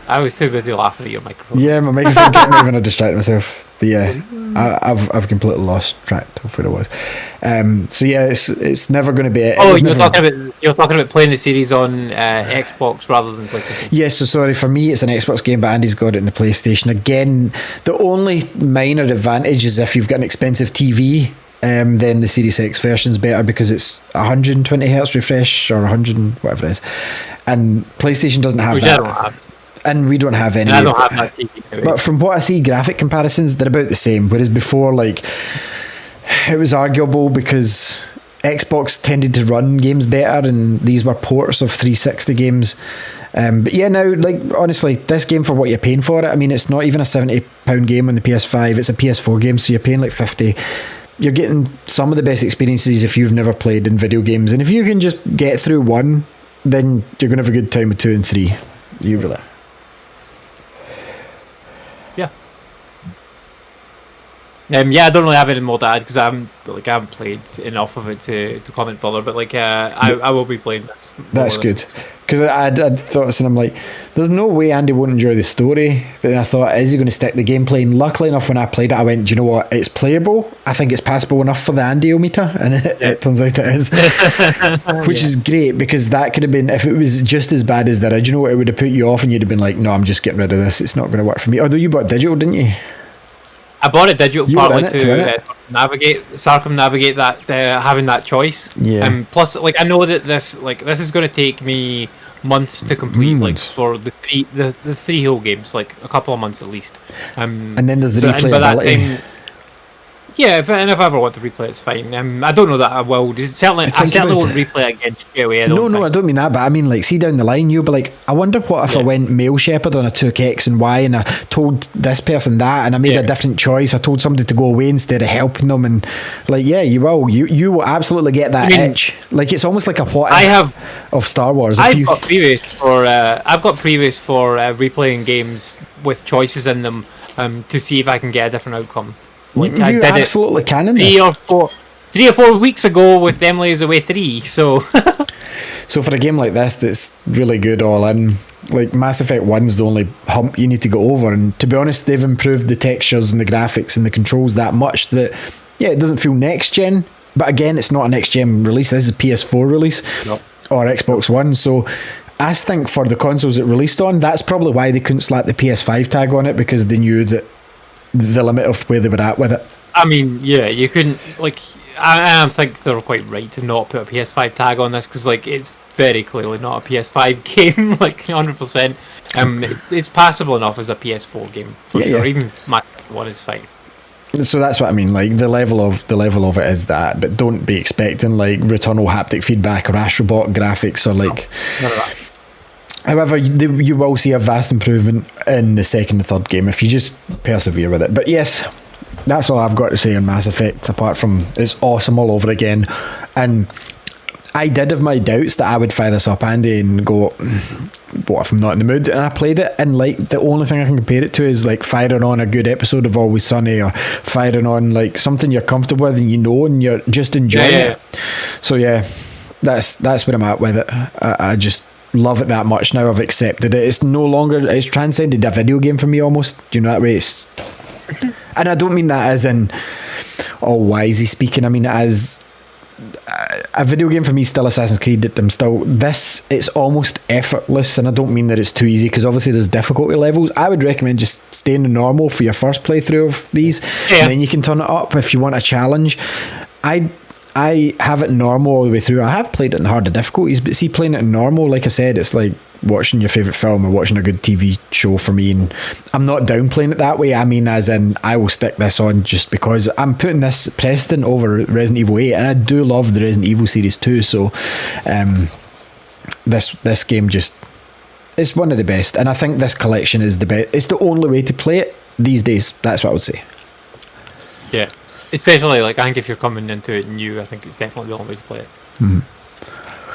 I was too busy laughing at your microphone. Yeah, my microphone kept me when I distracted myself. But yeah, I've completely lost track of where it was. So yeah, it's never going to be. You're talking about playing the series on Xbox rather than PlayStation. Yeah, so sorry, for me it's an Xbox game, but Andy's got it in the PlayStation. Again, the only minor advantage is if you've got an expensive TV. Then the Series X version's better because it's 120 hertz refresh or 100 and whatever it is, and PlayStation doesn't have that. And we don't have any. I don't have that TV. But from what I see, graphic comparisons, they're about the same. Whereas before, like, it was arguable because Xbox tended to run games better, and these were ports of 360 games. But yeah, now, like, honestly, this game, for what you're paying for it, I mean, it's not even a £70 game on the PS5. It's a PS4 game, so you're paying like 50. You're getting some of the best experiences if you've never played in video games. And if you can just get through one, then you're going to have a good time with 2 and 3. You really. Yeah, I don't really have any more to add because I haven't played enough of it to comment further. But like, I will be playing this. That's good, because I'd thought this, and I'm like, there's no way Andy won't enjoy the story. But then I thought, is he going to stick the gameplay? And luckily enough, when I played it, I went, do you know what? It's playable. I think it's passable enough for the Andy-o-meter, and it turns out it is, which is great, because that could have been, if it was just as bad as the original, it would have put you off, and you'd have been like, no, I'm just getting rid of this. It's not going to work for me. Although you bought digital, didn't you? I bought it digital partly to circumnavigate that having that choice. Yeah. Plus, like, I know that this is going to take me months to complete, like for the three whole games, like a couple of months at least. And then there's the replayability. Yeah, if I ever want to replay, it's fine. I don't know that I will. I certainly won't replay it again straight away. No, I don't mean that, but I mean, like, see down the line, you'll be like, I wonder what if I went mail shepherd and I took X and Y and I told this person that, and I made a different choice. I told somebody to go away instead of helping them, and like, yeah, you will. You will absolutely get that itch. Like, it's almost like a what if of Star Wars. I've got previous for replaying games with choices in them to see if I can get a different outcome. Like, you absolutely can in this. 3 or 4 weeks ago with Emily is Away 3, so so for a game like this that's really good all in, like, Mass Effect 1's the only hump you need to go over, and to be honest, they've improved the textures and the graphics and the controls that much that, yeah, it doesn't feel next gen, but again, it's not a next gen release. This is a PS4 release or Xbox One, so I think for the consoles it released on, that's probably why they couldn't slap the PS5 tag on it, because they knew that the limit of where they were at with it. I mean, yeah, you couldn't, like, I think they're quite right to not put a PS5 tag on this, because, like, it's very clearly not a PS5 game, like 100%. It's passable enough as a PS4 game for sure. Even my one is fine. So that's what I mean. Like, the level of it is that, but don't be expecting like returnal haptic feedback or Astrobot graphics or like. No, none of that. However, you will see a vast improvement in the second and third game if you just persevere with it. But yes, that's all I've got to say on Mass Effect, apart from it's awesome all over again. And I did have my doubts that I would fire this up, Andy, and go, what if I'm not in the mood? And I played it, and like the only thing I can compare it to is like firing on a good episode of Always Sunny, or firing on like something you're comfortable with and you know, and you're just enjoying it. So yeah, that's where I'm at with it. I just love it that much now. I've accepted it. It's no longer, it's transcended a video game for me almost. Do you know that way? It's, and I don't mean that as in all wisey speaking. I mean as a video game for me is still Assassin's Creed. It's almost effortless, and I don't mean that it's too easy, because obviously there's difficulty levels. I would recommend just staying in normal for your first playthrough of these, and then you can turn it up if you want a challenge. I have it normal all the way through. I have played it in harder difficulties, but see, playing it in normal, like I said, it's like watching your favourite film or watching a good TV show for me, and I'm not downplaying it that way. I mean, as in, I will stick this on just because I'm putting this precedent over Resident Evil 8, and I do love the Resident Evil series too, so this game just, it's one of the best, and I think this collection is the best. It's the only way to play it these days, that's what I would say. Yeah. Especially, like, I think if you're coming into it new, I think it's definitely the only way to play it.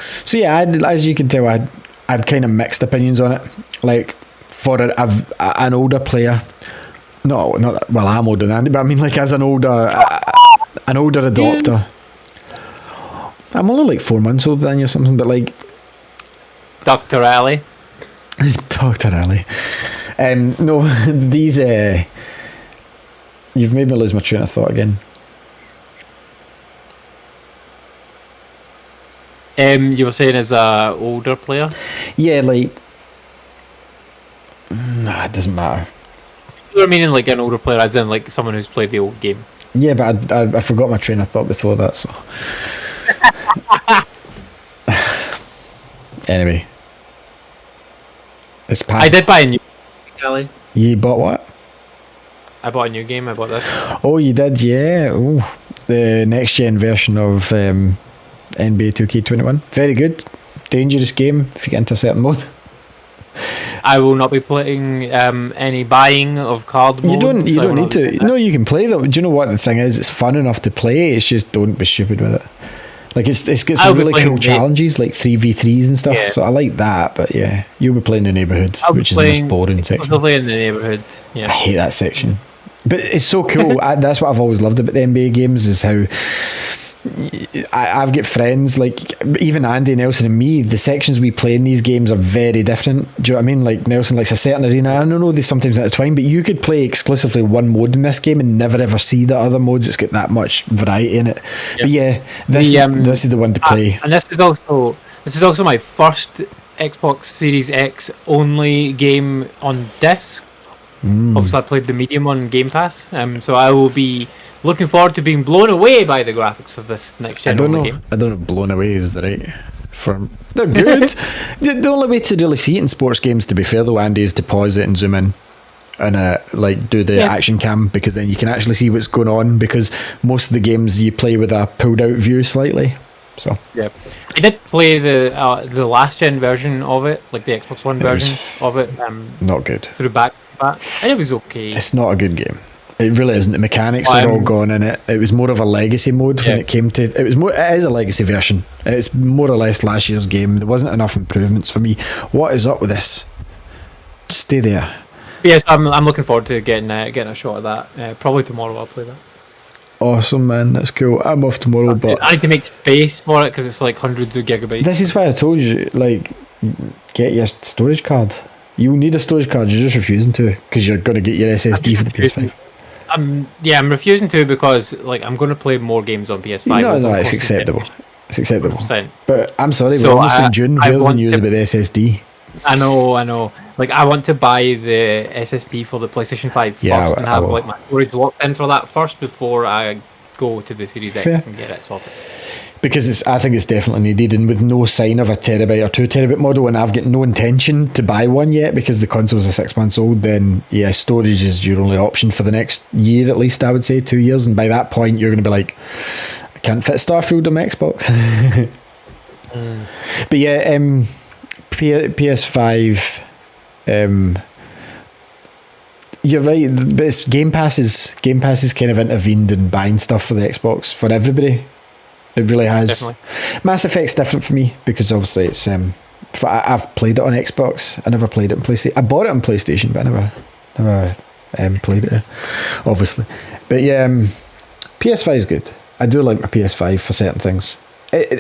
So yeah, as you can tell, I had kind of mixed opinions on it. Like, for an older player, not that, well, I'm older than Andy, but I mean, like, as an older adopter. I'm only like 4 months older than you or something, but like... Dr. Ali. Dr. Ali. No, these... You've made me lose my train of thought again. You were saying as a older player? Yeah, like... Nah, it doesn't matter. You were meaning like an older player, as in like someone who's played the old game. Yeah, but I forgot my train of thought before that, so... Anyway. It's past... I did buy a new game, Ali. You bought what? I bought a new game, I bought this. Oh, you did, yeah. Oh, the next gen version of NBA 2K21. Very good. Dangerous game if you get into a certain mode. I will not be playing any buying of card modes. You don't need to. No, you can play them. Do you know what the thing is? It's fun enough to play. It's just don't be stupid with it. Like it's got some really cool challenges, like 3v3s and stuff. Yeah. So I like that. But yeah, you'll be playing the neighborhood, which is the most boring section. I'll be playing the neighborhood. Yeah, I hate that section. But it's so cool. That's what I've always loved about the NBA games, is how I've got friends, like even Andy, Nelson and me, the sections we play in these games are very different. Do you know what I mean? Like Nelson likes a certain arena. I don't know, they sometimes intertwine, but you could play exclusively one mode in this game and never ever see the other modes. It's got that much variety in it. Yep. But yeah, this is the one to play. And this is also my first Xbox Series X only game on disc. Obviously I played the medium on Game Pass, so I will be looking forward to being blown away by the graphics of this next gen game. I don't know if blown away is the right form. They're good. The only way to really see it in sports games, to be fair though, Andy, is to pause it and zoom in and like do the action cam, because then you can actually see what's going on, because most of the games you play with a pulled out view slightly. So yeah, I did play the last gen version of it, like the Xbox One version of it. Not good. Through back, and it was okay. It's not a good game. It really isn't. The mechanics are all gone in it. It was more of a legacy mode when it came to. It is a legacy version. It's more or less last year's game. There wasn't enough improvements for me. What is up with this? Stay there. Yes, I'm looking forward to getting a shot at that. Probably tomorrow I'll play that. Awesome, man. That's cool. I'm off tomorrow, but I need to make space for it because it's like hundreds of gigabytes. This is why I told you, like, get your storage card. You need a storage card. You're just refusing to, because you're going to get your SSD for the PS5. I'm refusing to because like I'm going to play more games on PS5. No, it's acceptable. It's acceptable. 100%. But I'm sorry, so we're almost in June. Where's the news about the SSD? I know. Like I want to buy the SSD for the PlayStation 5 first and have like my storage locked in for that first before I go to the Series X and get it sorted. Because I think it's definitely needed, and with no sign of a terabyte or 2 terabyte model, and I've got no intention to buy one yet because the consoles are 6 months old, then yeah, storage is your only option for the next year at least, I would say 2 years, and by that point you're going to be like, I can't fit Starfield on my Xbox. But yeah, PS5, you're right, but it's Game Pass is kind of intervened in buying stuff for the Xbox for everybody. It really has. Definitely. Mass Effect's different for me because obviously it's I've played it on Xbox. I never played it on PlayStation. I bought it on PlayStation, but I never played it, obviously. But yeah, PS5 is good. I do like my PS5 for certain things.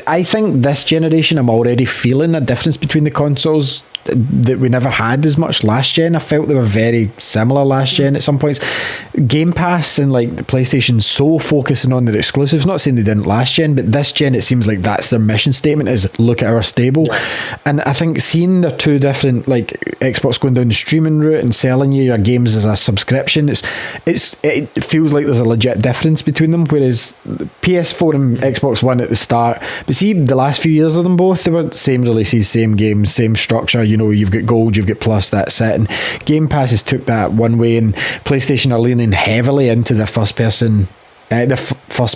I think this generation, I'm already feeling a difference between the consoles that we never had as much last gen. I felt they were very similar last gen at some points. Game Pass and like the PlayStation so focusing on their exclusives. Not saying they didn't last gen, but this gen it seems like that's their mission statement is look at our stable. Yeah. And I think seeing the two different, like Xbox going down the streaming route and selling you your games as a subscription, it feels like there's a legit difference between them. Whereas PS4 and Xbox One at the start, but see the last few years of them both, they were same releases, same games, same structure. You know, you've got gold, you've got plus, that's it. And Game Pass has took that one way, and PlayStation are leaning heavily into the first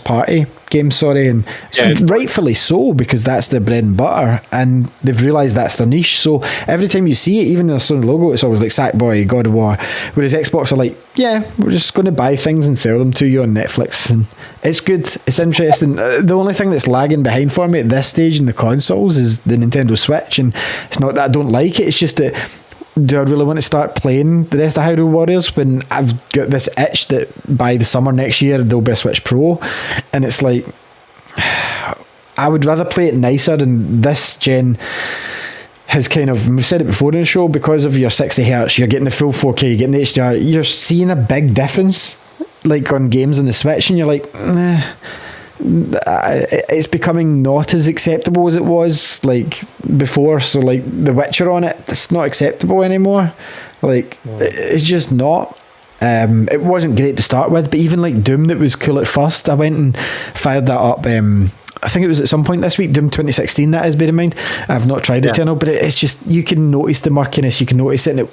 party games, and rightfully so, because that's their bread and butter, and they've realised that's their niche. So every time you see it, even in the Sony logo, it's always like Sackboy, God of War. Whereas Xbox are like, yeah, we're just going to buy things and sell them to you on Netflix, and it's good, it's interesting. The only thing that's lagging behind for me at this stage in the consoles is the Nintendo Switch, and it's not that I don't like it, it's just that do I really want to start playing the rest of Hyrule Warriors when I've got this itch that by the summer next year there'll be a Switch Pro? And it's like, I would rather play it nicer, and this gen has kind of, we've said it before in the show, because of your 60 hertz, you're getting the full 4K, you're getting the HDR, you're seeing a big difference like on games on the Switch, and you're like, it's becoming not as acceptable as it was like before. So like The Witcher on it's not acceptable anymore. Like it's just not. It wasn't great to start with, but even like Doom that was cool at first, I went and fired that up. I think it was at some point this week, Doom 2016, that is, bear in mind. I've not tried Eternal, but it's just, you can notice the murkiness, you can notice it, and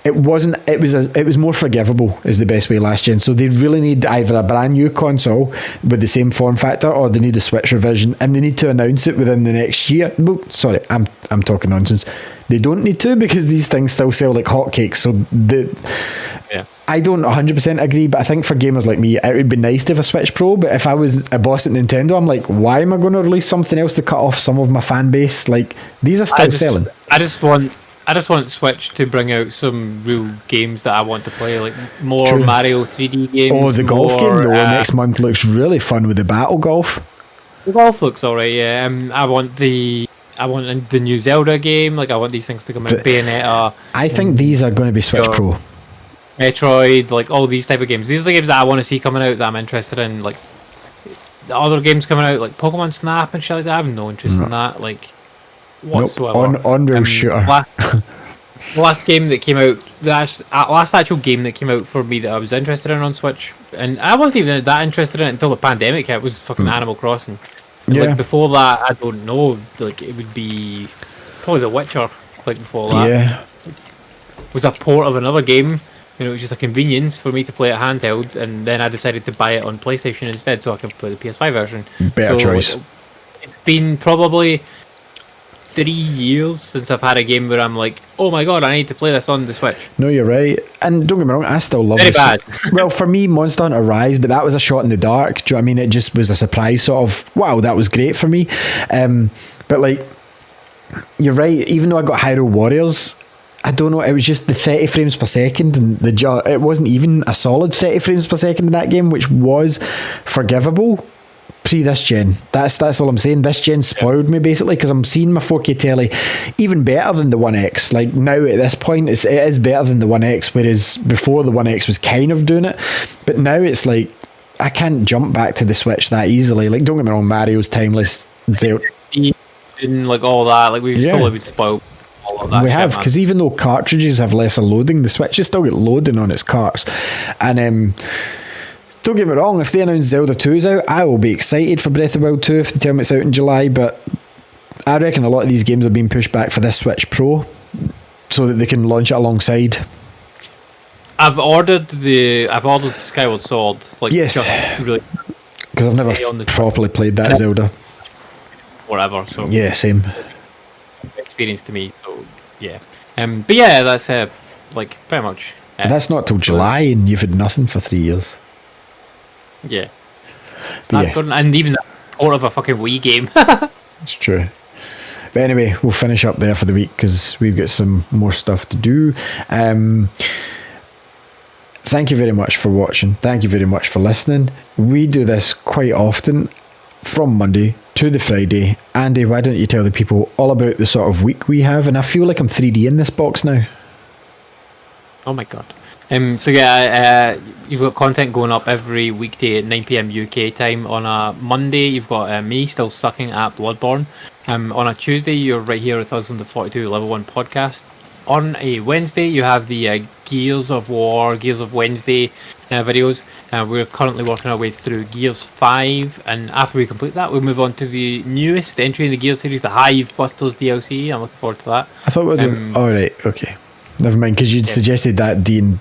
it was more forgivable is the best way last gen. So they really need either a brand new console with the same form factor, or they need a Switch revision, and they need to announce it within the next year. Well, sorry, I'm talking nonsense. They don't need to, because these things still sell like hotcakes. So I don't 100% agree, but I think for gamers like me, it would be nice to have a Switch Pro. But if I was a boss at Nintendo, I'm like, why am I going to release something else to cut off some of my fan base? Like, these are still selling. I just want Switch to bring out some real games that I want to play, like more True. Mario 3D games. Oh, the golf game though next month looks really fun with the battle golf. The golf looks alright, yeah. I want the new Zelda game. Like, I want these things to come out. Bayonetta. I think these are going to be Switch Pro. Metroid, like all these type of games. These are the games that I want to see coming out that I'm interested in. Like the other games coming out, like Pokemon Snap and shit like that, I have no interest in that. Like whatsoever. Nope. On-real shooter. Last game that came out, last actual game that came out for me that I was interested in on Switch, and I wasn't even that interested in it until the pandemic hit, was fucking Animal Crossing. And like before that, I don't know. Like it would be probably The Witcher. Like before that, it was a port of another game. You know, it was just a convenience for me to play it handheld, and then I decided to buy it on PlayStation instead, so I could play the PS5 version. Better choice. It's been probably 3 years since I've had a game where I'm like, oh my god, I need to play this on the Switch. No, you're right. And don't get me wrong, I still love it. Very bad. Well, for me, Monster Hunter Rise, but that was a shot in the dark. Do you know what I mean? It just was a surprise sort of, wow, that was great for me. But like, you're right, even though I got Hyrule Warriors, I don't know, it was just the 30 frames per second, and it wasn't even a solid 30 frames per second in that game, which was forgivable pre this gen. That's all I'm saying. This gen spoiled me basically, because I'm seeing my 4K telly even better than the One X. Like now at this point, it is better than the One X, whereas before the One X was kind of doing it, but now it's like I can't jump back to the Switch that easily. Like don't get me wrong, Mario's timeless, Zelda, and like all that, like we've still been spoiled. We have, because even though cartridges have lesser loading, the Switch is still got loading on its carts. And don't get me wrong, if they announce Zelda 2 is out, I will be excited for Breath of the Wild 2 if they tell me it's out in July, but I reckon a lot of these games are being pushed back for this Switch Pro so that they can launch it alongside. I've ordered Skyward Sword, like yes, just really, because I've never properly played that Zelda. Whatever, so yeah, same experience to me, so yeah. But yeah, that's like pretty much. That's not till July, and you've had nothing for 3 years. Yeah, and even that port of a fucking Wii game. It's true. But anyway, we'll finish up there for the week because we've got some more stuff to do. Thank you very much for watching. Thank you very much for listening. We do this quite often from Monday to the Friday. Andy, why don't you tell the people all about the sort of week we have? And I feel like I'm 3D in this box now. Oh my god. So yeah, you've got content going up every weekday at 9 PM UK time. On a Monday, you've got me still sucking at Bloodborne. On a Tuesday, you're right here with us on the 42 Level 1 podcast. On a Wednesday, you have the Gears of War, Gears of Wednesday videos. We're currently working our way through Gears 5, and after we complete that, we'll move on to the newest entry in the Gears series, the Hive Busters DLC. I'm looking forward to that. I thought we were doing... Alright, okay. Never mind, because you'd suggested that Dean...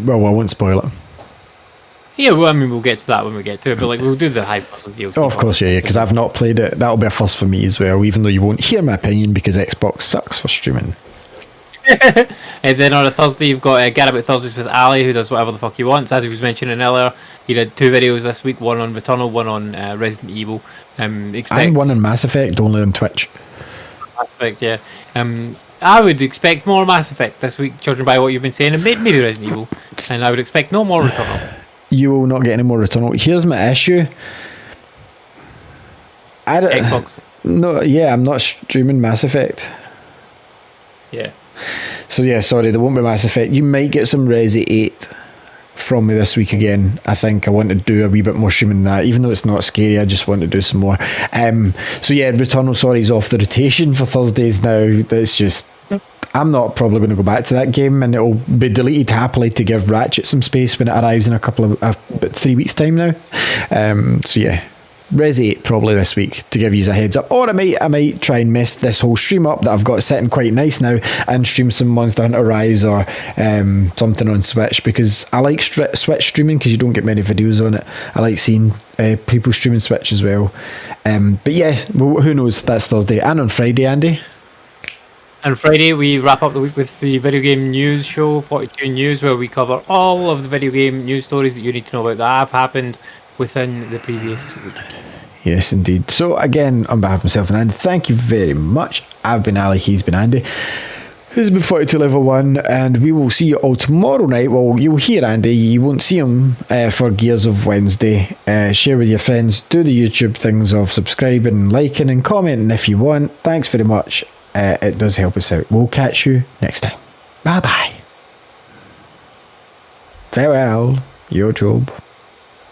Well, I won't spoil it. Yeah, well, I mean, we'll get to that when we get to it, but like we'll do the Hive Busters DLC. Oh, of course, yeah, because I've not played it. That'll be a first for me as well, even though you won't hear my opinion because Xbox sucks for streaming. And then on a Thursday, you've got Get About Thursdays with Ali, who does whatever the fuck he wants. As he was mentioning earlier, he did 2 videos this week, one on Returnal, one on Resident Evil. And one on Mass Effect, only on Twitch. Mass Effect, yeah. I would expect more Mass Effect this week, judging by what you've been saying, and maybe Resident Evil. And I would expect no more Returnal. You will not get any more Returnal. Here's my issue. Xbox. No, yeah, I'm not streaming Mass Effect. Yeah. So yeah, sorry, there won't be Mass Effect. You might get some Resi 8 from me this week again. I think I want to do a wee bit more streaming than that, even though it's not scary. I just want to do some more. So yeah, Returnal, sorry, is off the rotation for Thursdays now. It's just, I'm not probably going to go back to that game, and it'll be deleted happily to give Ratchet some space when it arrives in a couple of about 3 weeks time now. So yeah, Resi 8 probably this week to give you a heads up, or I might try and mess this whole stream up that I've got sitting quite nice now and stream some Monster Hunter Rise or something on Switch, because I like Switch streaming because you don't get many videos on it. I like seeing people streaming Switch as well. But yeah, well, who knows? That's Thursday. And on Friday, Andy. And Friday, we wrap up the week with the Video Game News Show, 42 News, where we cover all of the video game news stories that you need to know about that have happened within the previous week. Yes, indeed. So again, on behalf of myself and Andy, thank you very much. I've been Ali, he's been Andy. This has been 42 Level 1, and we will see you all tomorrow night. Well, you'll hear Andy, you won't see him for Gears of Wednesday. Share with your friends, do the YouTube things of subscribing, liking and commenting if you want. Thanks very much. It does help us out. We'll catch you next time. Bye bye. Farewell, YouTube.